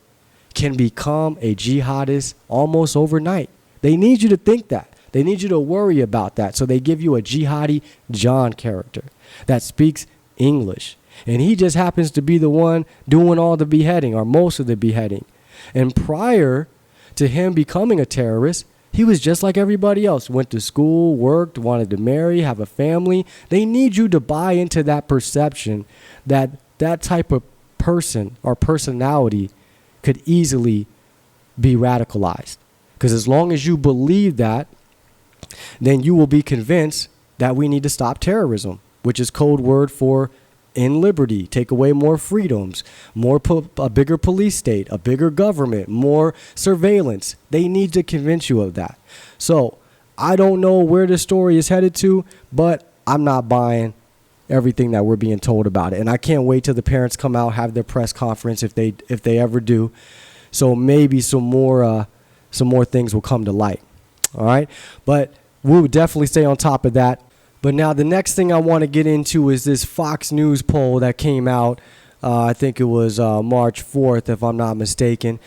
can become a jihadist almost overnight. They need you to think that. They need you to worry about that. So they give you a jihadi John character that speaks English. And he just happens to be the one doing all the beheading or most of the beheading. And prior to him becoming a terrorist, he was just like everybody else. Went to school, worked, wanted to marry, have a family. They need you to buy into that perception that that type of person or personality could easily be radicalized. Because as long as you believe that, then you will be convinced that we need to stop terrorism, which is code word for end liberty, take away more freedoms, a bigger police state, a bigger government, more surveillance. They need to convince you of that. So I don't know where the story is headed to, but I'm not buying everything that we're being told about it. And I can't wait till the parents come out, have their press conference if they ever do. So maybe some more things will come to light. All right. But we'll definitely stay on top of that. But now the next thing I want to get into is this Fox News poll that came out. I think it was March 4th, if I'm not mistaken.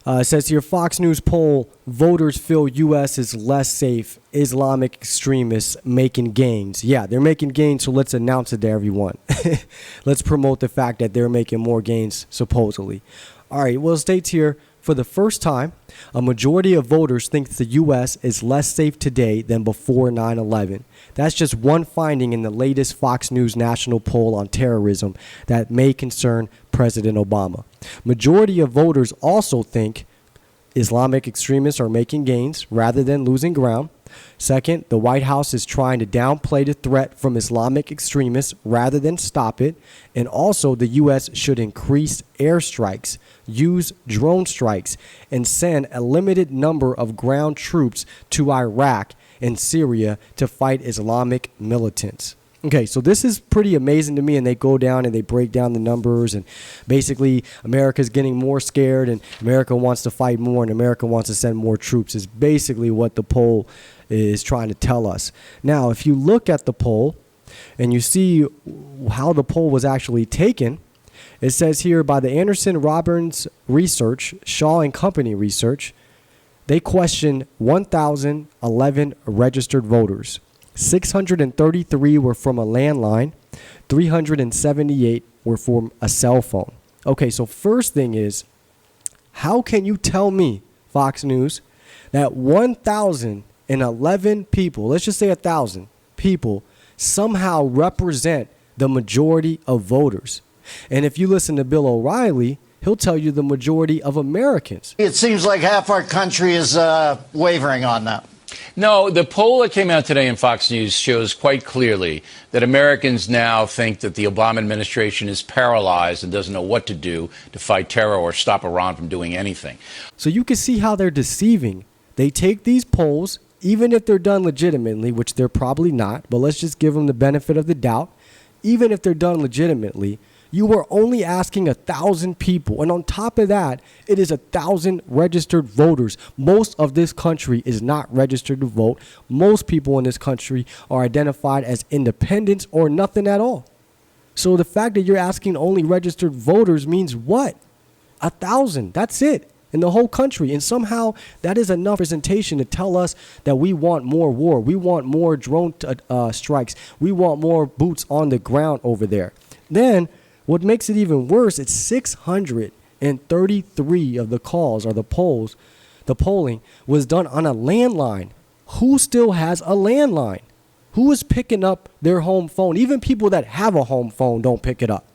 It says here, Fox News poll, voters feel U.S. is less safe, Islamic extremists making gains. Yeah, they're making gains, so let's announce it to everyone. Let's promote the fact that they're making more gains, supposedly. All right, well, it states here, for the first time, a majority of voters think the U.S. is less safe today than before 9/11. That's just one finding in the latest Fox News national poll on terrorism that may concern President Obama. Majority of voters also think Islamic extremists are making gains rather than losing ground. Second, the White House is trying to downplay the threat from Islamic extremists rather than stop it. And also, the U.S. should increase airstrikes, use drone strikes, and send a limited number of ground troops to Iraq and Syria to fight Islamic militants. Okay, so this is pretty amazing to me, and they go down and they break down the numbers, and basically America's getting more scared, and America wants to fight more, and America wants to send more troops is basically what the poll is trying to tell us. Now, if you look at the poll and you see how the poll was actually taken, it says here by the Anderson Robbins Research, Shaw and Company Research, they questioned 1,011 registered voters. 633 were from a landline. 378 were from a cell phone. Okay, so first thing is, how can you tell me, Fox News, that 1,011 people, let's just say 1,000 people, somehow represent the majority of voters? And if you listen to Bill O'Reilly, he'll tell you the majority of Americans. It seems like half our country is wavering on that. No, the poll that came out today in Fox News shows quite clearly that Americans now think that the Obama administration is paralyzed and doesn't know what to do to fight terror or stop Iran from doing anything. So you can see how they're deceiving. They take these polls, even if they're done legitimately, which they're probably not, but let's just give them the benefit of the doubt. Even if they're done legitimately, you are only asking 1,000 people. And on top of that, it is 1,000 registered voters. Most of this country is not registered to vote. Most people in this country are identified as independents or nothing at all. So the fact that you're asking only registered voters means what? 1,000. That's it in the whole country. And somehow that is enough representation to tell us that we want more war. We want more drone strikes. We want more boots on the ground over there. Then what makes it even worse, it's 633 of the calls or the polling was done on a landline. Who still has a landline? Who is picking up their home phone? Even people that have a home phone don't pick it up.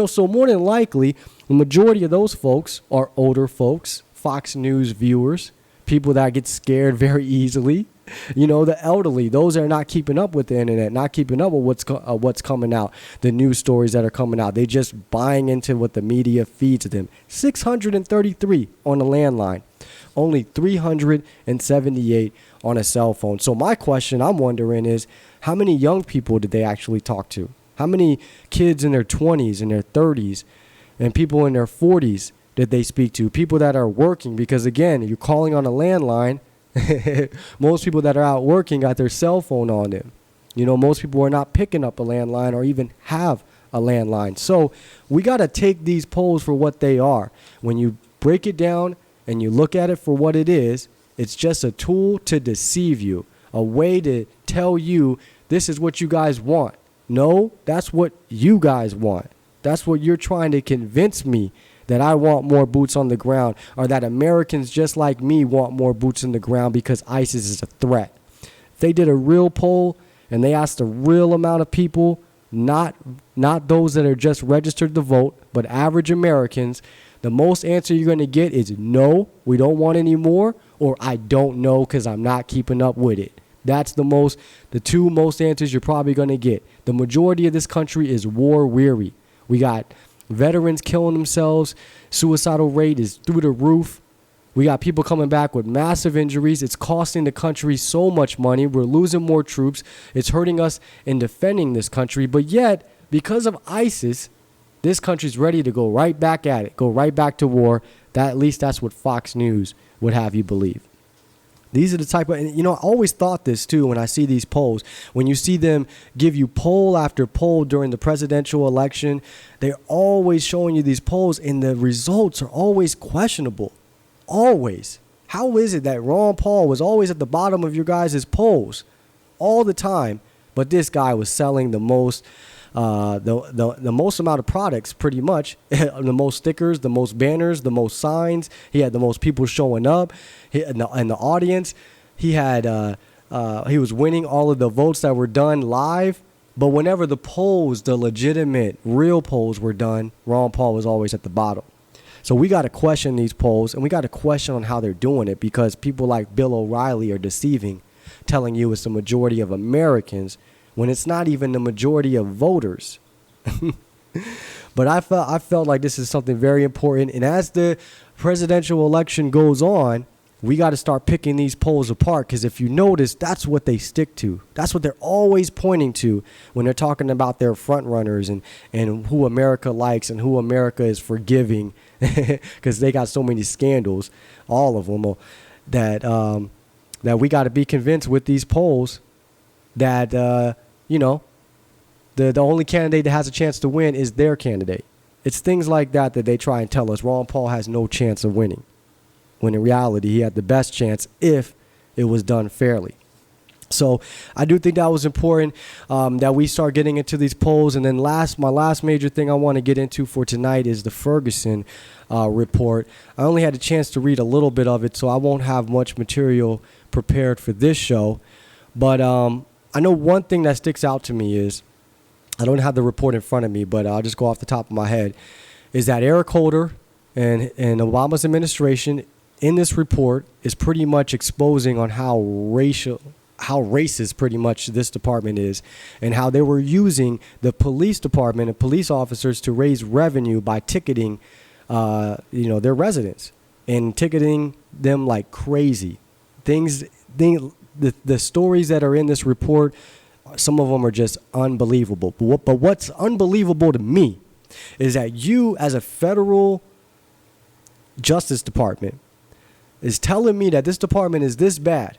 So more than likely, the majority of those folks are older folks, Fox News viewers, people that get scared very easily, You know, the elderly, those that are not keeping up with the internet, not keeping up with what's coming out, the news stories that are coming out. They just buying into what the media feeds them. 633 on a landline, only 378 on a cell phone. So my question I'm wondering is, how many young people did they actually talk to? How many kids in their 20s and their 30s and people in their 40s did they speak to? People that are working, because again, you're calling on a landline. Most people that are out working got their cell phone on them. You know, most people are not picking up a landline or even have a landline. So we got to take these polls for what they are. When you break it down and you look at it for what it is, it's just a tool to deceive you, a way to tell you this is what you guys want. No, that's what you guys want. That's what you're trying to convince me, that I want more boots on the ground, or that Americans just like me want more boots on the ground because ISIS is a threat. If they did a real poll and they asked a real amount of people, not those that are just registered to vote, but average Americans, the most answer you're going to get is no, we don't want any more, or I don't know because I'm not keeping up with it. That's the two most answers you're probably going to get. The majority of this country is war weary. We got veterans killing themselves. Suicidal rate is through the roof. We got people coming back with massive injuries. It's costing the country so much money. We're losing more troops. It's hurting us in defending this country. But yet, because of ISIS, this country's ready to go right back at it, go right back to war. At least that's what Fox News would have you believe. These are the type of, and, you know, I always thought this too when I see these polls. When you see them give you poll after poll during the presidential election, they're always showing you these polls and the results are always questionable. Always. How is it that Ron Paul was always at the bottom of your guys' polls all the time, but this guy was selling the most the most amount of products, pretty much, the most stickers, the most banners, the most signs. He had the most people showing up in the audience. He had he was winning all of the votes that were done live. But whenever the polls, the legitimate, real polls were done, Ron Paul was always at the bottom. So we got to question these polls, and we got to question on how they're doing it, because people like Bill O'Reilly are deceiving, telling you it's the majority of Americans when it's not even the majority of voters. But I felt like this is something very important. And as the presidential election goes on, we got to start picking these polls apart, because if you notice, that's what they stick to. That's what they're always pointing to when they're talking about their front runners and who America likes and who America is forgiving, because they got so many scandals, all of them, that we got to be convinced with these polls that, you know, the only candidate that has a chance to win is their candidate. It's things like that they try and tell us. Ron Paul has no chance of winning, when in reality he had the best chance if it was done fairly. So I do think that was important, that we start getting into these polls. And then my last major thing I want to get into for tonight is the Ferguson report. I only had a chance to read a little bit of it, so I won't have much material prepared for this show. But I know one thing that sticks out to me is, I don't have the report in front of me, but I'll just go off the top of my head, is that Eric Holder and Obama's administration in this report is pretty much exposing on how racist pretty much this department is, and how they were using the police department and police officers to raise revenue by ticketing their residents and ticketing them like crazy. The stories that are in this report, some of them are just unbelievable. But what's unbelievable to me is that you, as a federal Justice Department, is telling me that this department is this bad.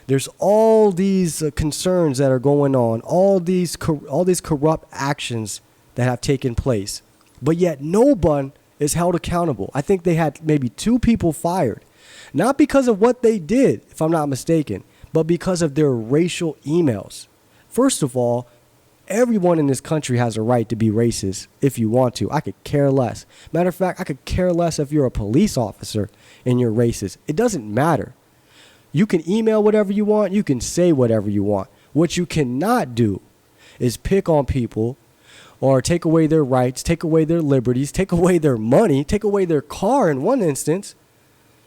There's all these concerns that are going on, all these corrupt actions that have taken place, but yet no one is held accountable. I think they had maybe 2 people fired, not because of what they did, if I'm not mistaken, but because of their racial emails. First of all, everyone in this country has a right to be racist if you want to. I could care less. Matter of fact, I could care less if you're a police officer and you're racist. It doesn't matter. You can email whatever you want. You can say whatever you want. What you cannot do is pick on people or take away their rights, take away their liberties, take away their money, take away their car in one instance,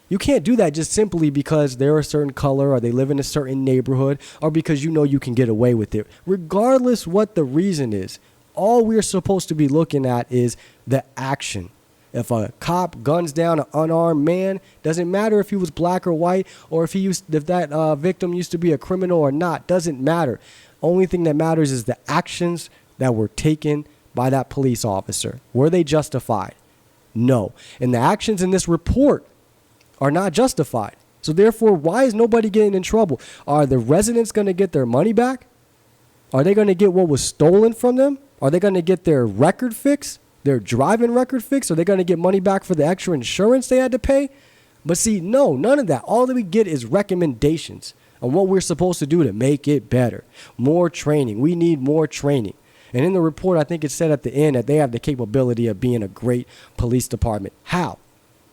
You can't do that just simply because they're a certain color or they live in a certain neighborhood or because you know you can get away with it. Regardless what the reason is, all we're supposed to be looking at is the action. If a cop guns down an unarmed man, doesn't matter if he was black or white or if that victim used to be a criminal or not, doesn't matter. Only thing that matters is the actions that were taken by that police officer. Were they justified? No. And the actions in this report are not justified. So therefore, why is nobody getting in trouble? Are the residents going to get their money back? Are they going to get what was stolen from them? Are they going to get their record fixed? Their driving record fixed? Are they going to get money back for the extra insurance they had to pay? But see, no, none of that. All that we get is recommendations on what we're supposed to do to make it better. More training. We need more training. And in the report, I think it said at the end that they have the capability of being a great police department. How?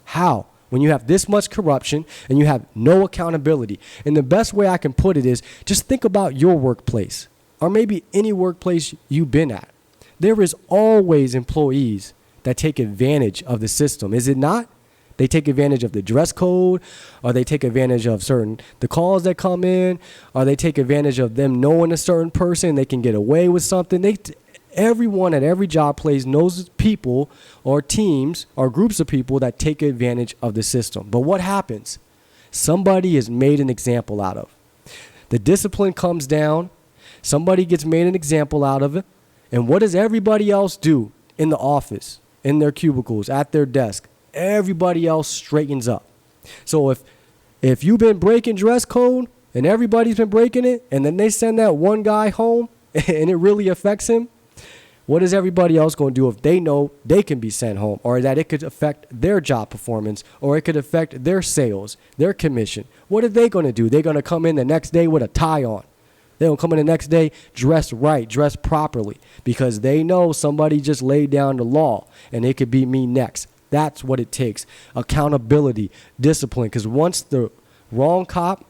How? When you have this much corruption and you have no accountability. And the best way I can put it is just think about your workplace or maybe any workplace you've been at. There is always employees that take advantage of the system, is it not? They take advantage of the dress code, or they take advantage of the calls that come in, or they take advantage of them knowing a certain person, they can get away with something. Everyone at every job place knows people or teams or groups of people that take advantage of the system. But what happens? Somebody is made an example out of. The discipline comes down, somebody gets made an example out of it, and what does everybody else do in the office, in their cubicles, at their desk? Everybody else straightens up. So if you've been breaking dress code and everybody's been breaking it, and then they send that one guy home and it really affects him, what is everybody else going to do if they know they can be sent home, or that it could affect their job performance, or it could affect their sales, their commission? What are they going to do? They're going to come in the next day with a tie on. They're going to come in the next day dressed right, dressed properly, because they know somebody just laid down the law and it could be me next. That's what it takes. Accountability, discipline. Because once the wrong cop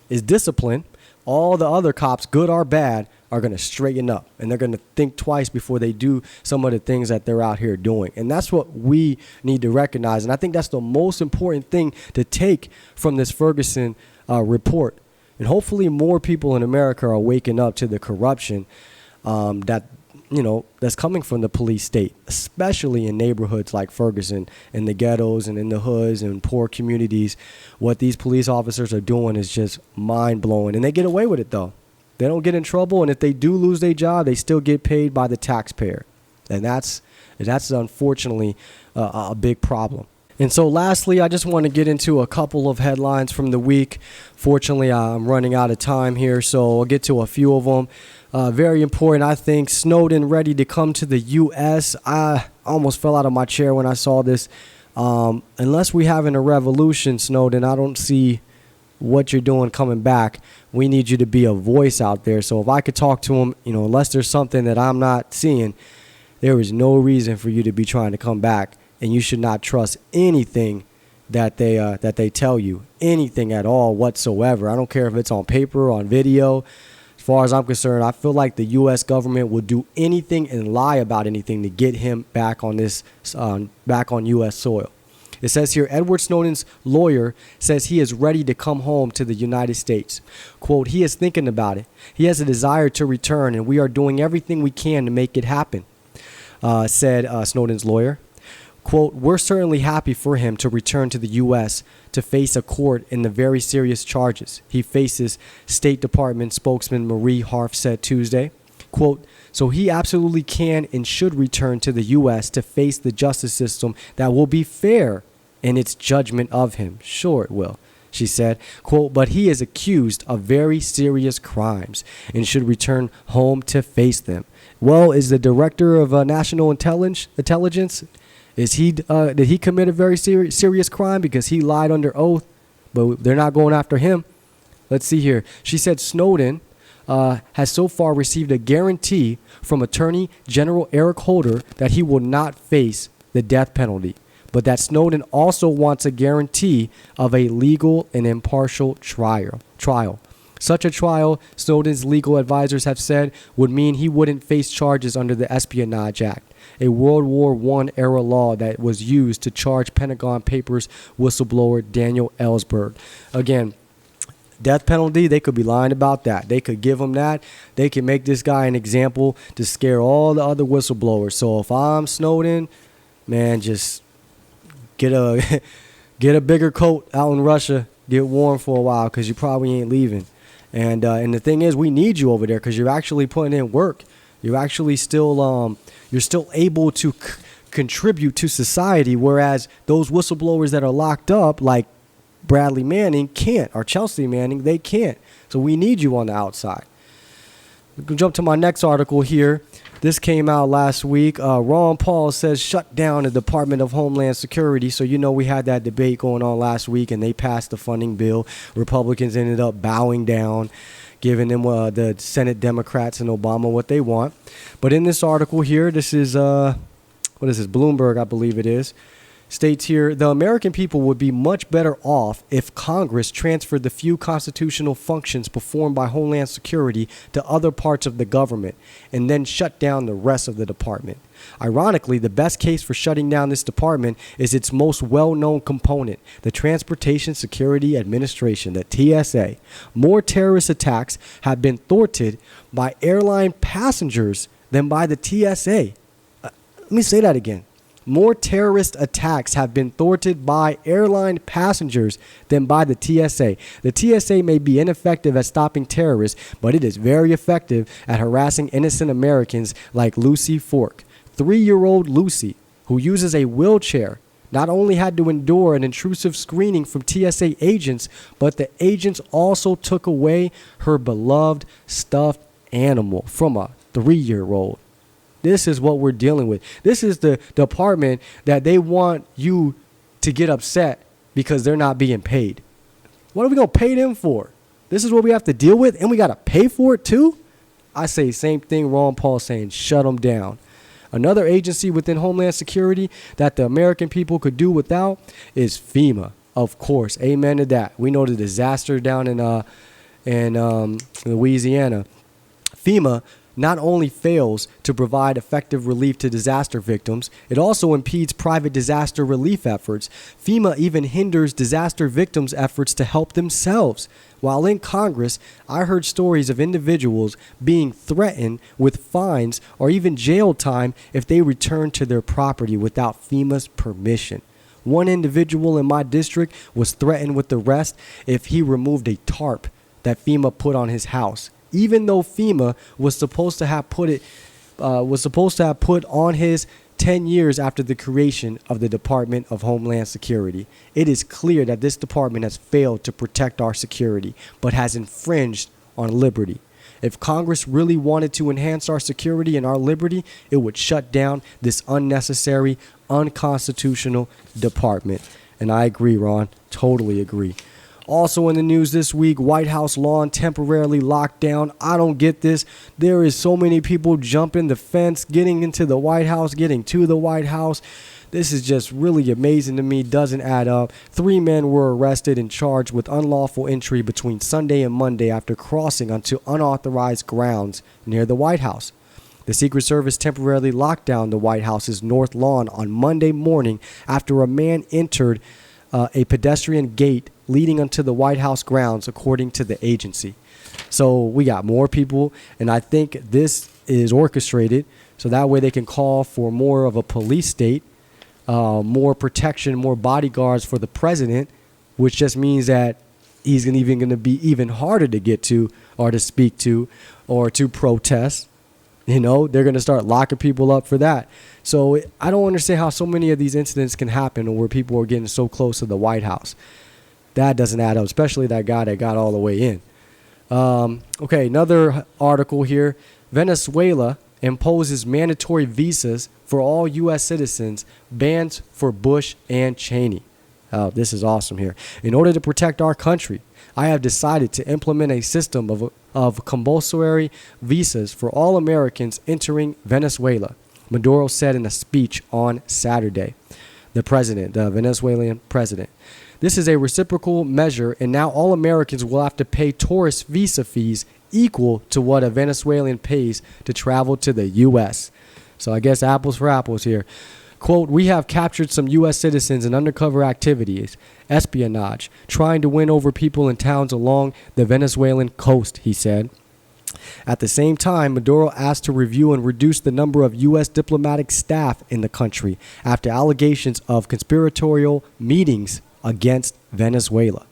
is disciplined, all the other cops, good or bad, are going to straighten up. And they're going to think twice before they do some of the things that they're out here doing. And that's what we need to recognize. And I think that's the most important thing to take from this Ferguson report. And hopefully more people in America are waking up to the corruption that's coming from the police state, especially in neighborhoods like Ferguson, in the ghettos and in the hoods and poor communities. What these police officers are doing is just mind-blowing. And they get away with it, though. They don't get in trouble, and if they do lose their job, they still get paid by the taxpayer. And that's unfortunately a big problem. And so lastly, I just want to get into a couple of headlines from the week. Fortunately, I'm running out of time here, so I'll get to a few of them. Very important, I think. Snowden ready to come to the U.S. I almost fell out of my chair when I saw this. Unless we're having a revolution, Snowden, I don't see what you're doing coming back. We need you to be a voice out there. So if I could talk to him, unless there's something that I'm not seeing, there is no reason for you to be trying to come back. And you should not trust anything that they tell you, anything at all whatsoever. I don't care if it's on paper or on video. As far as I'm concerned, I feel like the U.S. government will do anything and lie about anything to get him back on U.S. soil. It says here, Edward Snowden's lawyer says he is ready to come home to the United States. Quote, he is thinking about it. He has a desire to return, and we are doing everything we can to make it happen, said Snowden's lawyer. Quote, we're certainly happy for him to return to the U.S. to face a court in the very serious charges he faces, State Department spokesman Marie Harf said Tuesday. Quote, so he absolutely can and should return to the U.S. to face the justice system that will be fair in its judgment of him. Sure it will, she said. Quote, but he is accused of very serious crimes and should return home to face them. Well, is the director of national intelligence, did he commit a very serious crime because he lied under oath, but they're not going after him? Let's see here. She said Snowden has so far received a guarantee from Attorney General Eric Holder that he will not face the death penalty, but that Snowden also wants a guarantee of a legal and impartial trial. Such a trial, Snowden's legal advisors have said, would mean he wouldn't face charges under the Espionage Act, a World War I era law that was used to charge Pentagon Papers whistleblower Daniel Ellsberg. Again, death penalty, they could be lying about that. They could give him that. They could make this guy an example to scare all the other whistleblowers. So if I'm Snowden, man, just get a get a bigger coat out in Russia, get warm for a while, because you probably ain't leaving. And the thing is, we need you over there because you're actually putting in work. You're actually still you're still able to contribute to society, whereas those whistleblowers that are locked up, like Bradley Manning, can't, or Chelsea Manning, they can't. So we need you on the outside. We can jump to my next article here. This came out last week. Ron Paul says shut down the Department of Homeland Security. So, you know, we had that debate going on last week, and they passed the funding bill. Republicans ended up bowing down, giving them the Senate Democrats and Obama what they want. But in this article here, this is, what is this, Bloomberg, I believe it is, states here, the American people would be much better off if Congress transferred the few constitutional functions performed by Homeland Security to other parts of the government and then shut down the rest of the department. Ironically, the best case for shutting down this department is its most well-known component, the Transportation Security Administration, the TSA. More terrorist attacks have been thwarted by airline passengers than by the TSA. Let me say that again. More terrorist attacks have been thwarted by airline passengers than by the TSA. The TSA may be ineffective at stopping terrorists, but it is very effective at harassing innocent Americans like Lucy Fork. 3-year-old Lucy, who uses a wheelchair, not only had to endure an intrusive screening from TSA agents, but the agents also took away her beloved stuffed animal from a 3-year-old. This is what we're dealing with. This is the department that they want you to get upset because they're not being paid. What are we going to pay them for? This is what we have to deal with, and we got to pay for it too? I say same thing Ron Paul saying, shut them down. Another agency within Homeland Security that the American people could do without is FEMA. Of course, amen to that. We know the disaster down in Louisiana. FEMA not only fails to provide effective relief to disaster victims, it also impedes private disaster relief efforts. FEMA even hinders disaster victims' efforts to help themselves. While in Congress, I heard stories of individuals being threatened with fines or even jail time if they return to their property without FEMA's permission. One individual in my district was threatened with arrest if he removed a tarp that FEMA put on his house, even though FEMA was supposed to have put on his 10 years after the creation of the Department of Homeland Security. It is clear that this department has failed to protect our security, but has infringed on liberty. If Congress really wanted to enhance our security and our liberty, it would shut down this unnecessary, unconstitutional department. And I agree, Ron. Totally agree. Also in the news this week, White House lawn temporarily locked down. I don't get this. There is so many people jumping the fence, getting into the White House, getting to the White House. This is just really amazing to me. Doesn't add up. 3 men were arrested and charged with unlawful entry between Sunday and Monday after crossing onto unauthorized grounds near the White House. The Secret Service temporarily locked down the White House's north lawn on Monday morning after a man entered a pedestrian gate leading onto the White House grounds, according to the agency. So we got more people, and I think this is orchestrated so that way they can call for more of a police state, more protection, more bodyguards for the president, which just means that he's going to be even harder to get to or to speak to or to protest. You know, they're going to start locking people up for that. So I don't understand how so many of these incidents can happen where people are getting so close to the White House. That doesn't add up, especially that guy that got all the way in. Okay, another article here. Venezuela imposes mandatory visas for all U.S. citizens, bans for Bush and Cheney. This is awesome here. In order to protect our country, I have decided to implement a system of compulsory visas for all Americans entering Venezuela, Maduro said in a speech on Saturday. The Venezuelan president. This is a reciprocal measure, and now all Americans will have to pay tourist visa fees equal to what a Venezuelan pays to travel to the U.S. So I guess apples for apples here. Quote, we have captured some U.S. citizens in undercover activities, espionage, trying to win over people in towns along the Venezuelan coast, he said. At the same time, Maduro asked to review and reduce the number of U.S. diplomatic staff in the country after allegations of conspiratorial meetings against Venezuela.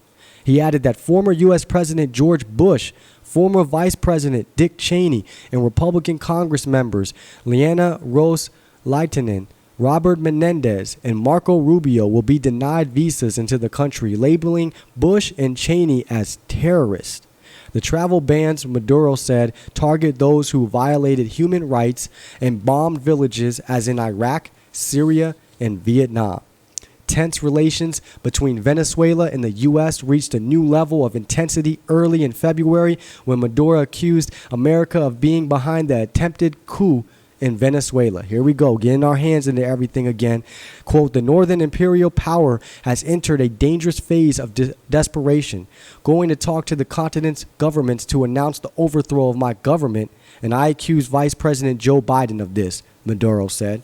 He added that former U.S. President George Bush, former Vice President Dick Cheney, and Republican Congress members Liana Rose Leitonen, Robert Menendez, and Marco Rubio will be denied visas into the country, labeling Bush and Cheney as terrorists. The travel bans, Maduro said, target those who violated human rights and bombed villages as in Iraq, Syria, and Vietnam. Tense relations between Venezuela and the U.S. reached a new level of intensity early in February when Maduro accused America of being behind the attempted coup in Venezuela. Here we go, getting our hands into everything again. Quote, the Northern Imperial Power has entered a dangerous phase of desperation, going to talk to the continent's governments to announce the overthrow of my government, and I accuse Vice President Joe Biden of this, Maduro said.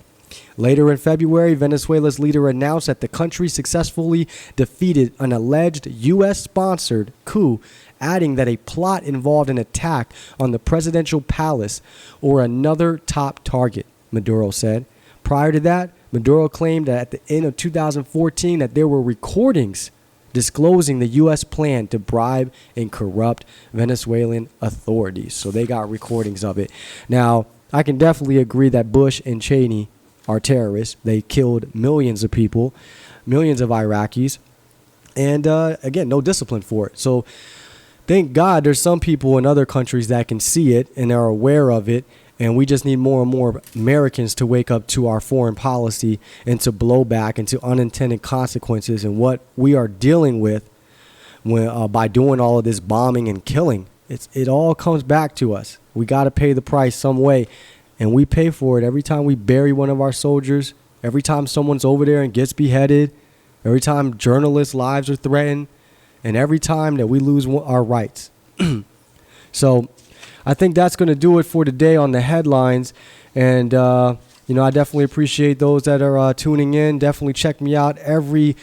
Later in February, Venezuela's leader announced that the country successfully defeated an alleged U.S.-sponsored coup, adding that a plot involved an attack on the presidential palace or another top target, Maduro said. Prior to that, Maduro claimed that at the end of 2014 that there were recordings disclosing the U.S. plan to bribe and corrupt Venezuelan authorities. So they got recordings of it. Now, I can definitely agree that Bush and Cheney are terrorists. They killed millions of people, millions of Iraqis, and again, no discipline for it. So thank God there's some people in other countries that can see it and are aware of it, and we just need more and more Americans to wake up to our foreign policy and to blow back and to unintended consequences and what we are dealing with when, by doing all of this bombing and killing. It all comes back to us. We got to pay the price some way, and we pay for it every time we bury one of our soldiers, every time someone's over there and gets beheaded, every time journalists' lives are threatened, and every time that we lose our rights. So I think that's going to do it for today on the headlines. And, I definitely appreciate those that are tuning in. Definitely check me out every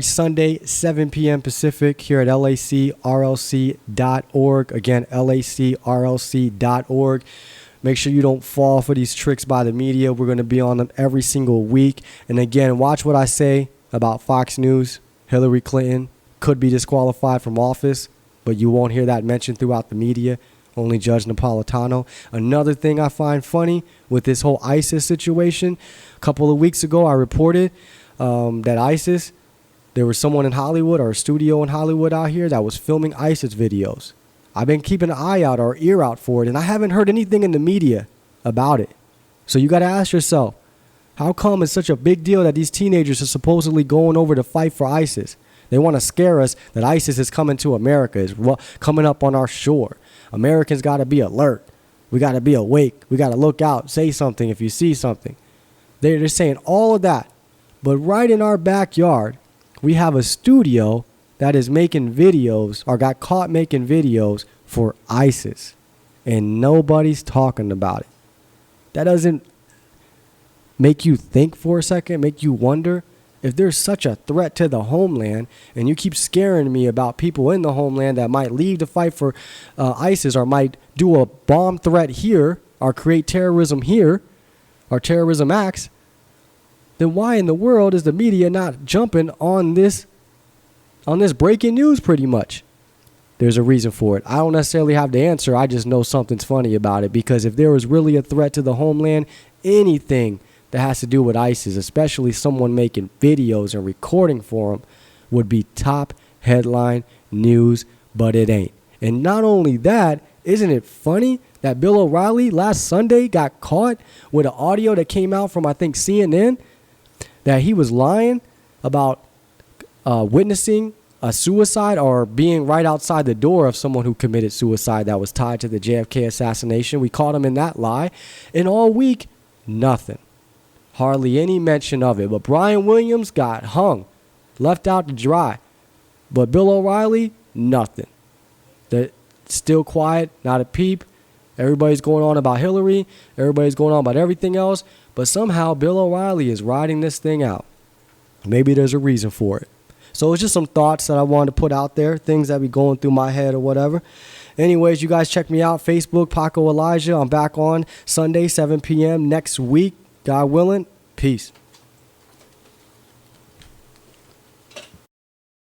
Sunday, 7 p.m. Pacific here at lacrlc.org. Again, lacrlc.org. Make sure you don't fall for these tricks by the media. We're going to be on them every single week. And again, watch what I say about Fox News. Hillary Clinton could be disqualified from office, but you won't hear that mentioned throughout the media. Only Judge Napolitano. Another thing I find funny with this whole ISIS situation, a couple of weeks ago I reported that ISIS, there was someone in Hollywood or a studio in Hollywood out here that was filming ISIS videos. I've been keeping an eye out or ear out for it, and I haven't heard anything in the media about it. So you got to ask yourself, how come it's such a big deal that these teenagers are supposedly going over to fight for ISIS? They want to scare us that ISIS is coming to America, is coming up on our shore. Americans got to be alert. We got to be awake. We got to look out. Say something if you see something. They're saying all of that. But right in our backyard, we have a studio that is making videos or got caught making videos for ISIS. And nobody's talking about it. That doesn't make you think for a second, make you wonder? If there's such a threat to the homeland, and you keep scaring me about people in the homeland that might leave to fight for ISIS or might do a bomb threat here or create terrorism here or terrorism acts, then why in the world is the media not jumping on this breaking news pretty much? There's a reason for it. I don't necessarily have the answer. I just know something's funny about it, because if there was really a threat to the homeland, anything that has to do with ISIS, especially someone making videos and recording for them, would be top headline news, but it ain't. And not only that, isn't it funny that Bill O'Reilly last Sunday got caught with an audio that came out from, I think, CNN, that he was lying about witnessing a suicide or being right outside the door of someone who committed suicide that was tied to the JFK assassination. We caught him in that lie. And all week, nothing. Hardly any mention of it. But Brian Williams got hung left out to dry. But Bill O'Reilly, nothing. They're still quiet, not a peep. Everybody's going on about Hillary. Everybody's going on about everything else. But somehow Bill O'Reilly is riding this thing out. Maybe there's a reason for it. So it's just some thoughts that I wanted to put out there, things that be going through my head or whatever. Anyways, you guys check me out, Facebook, Paco Elijah. I'm back on Sunday, 7 p.m. next week. God willing, peace.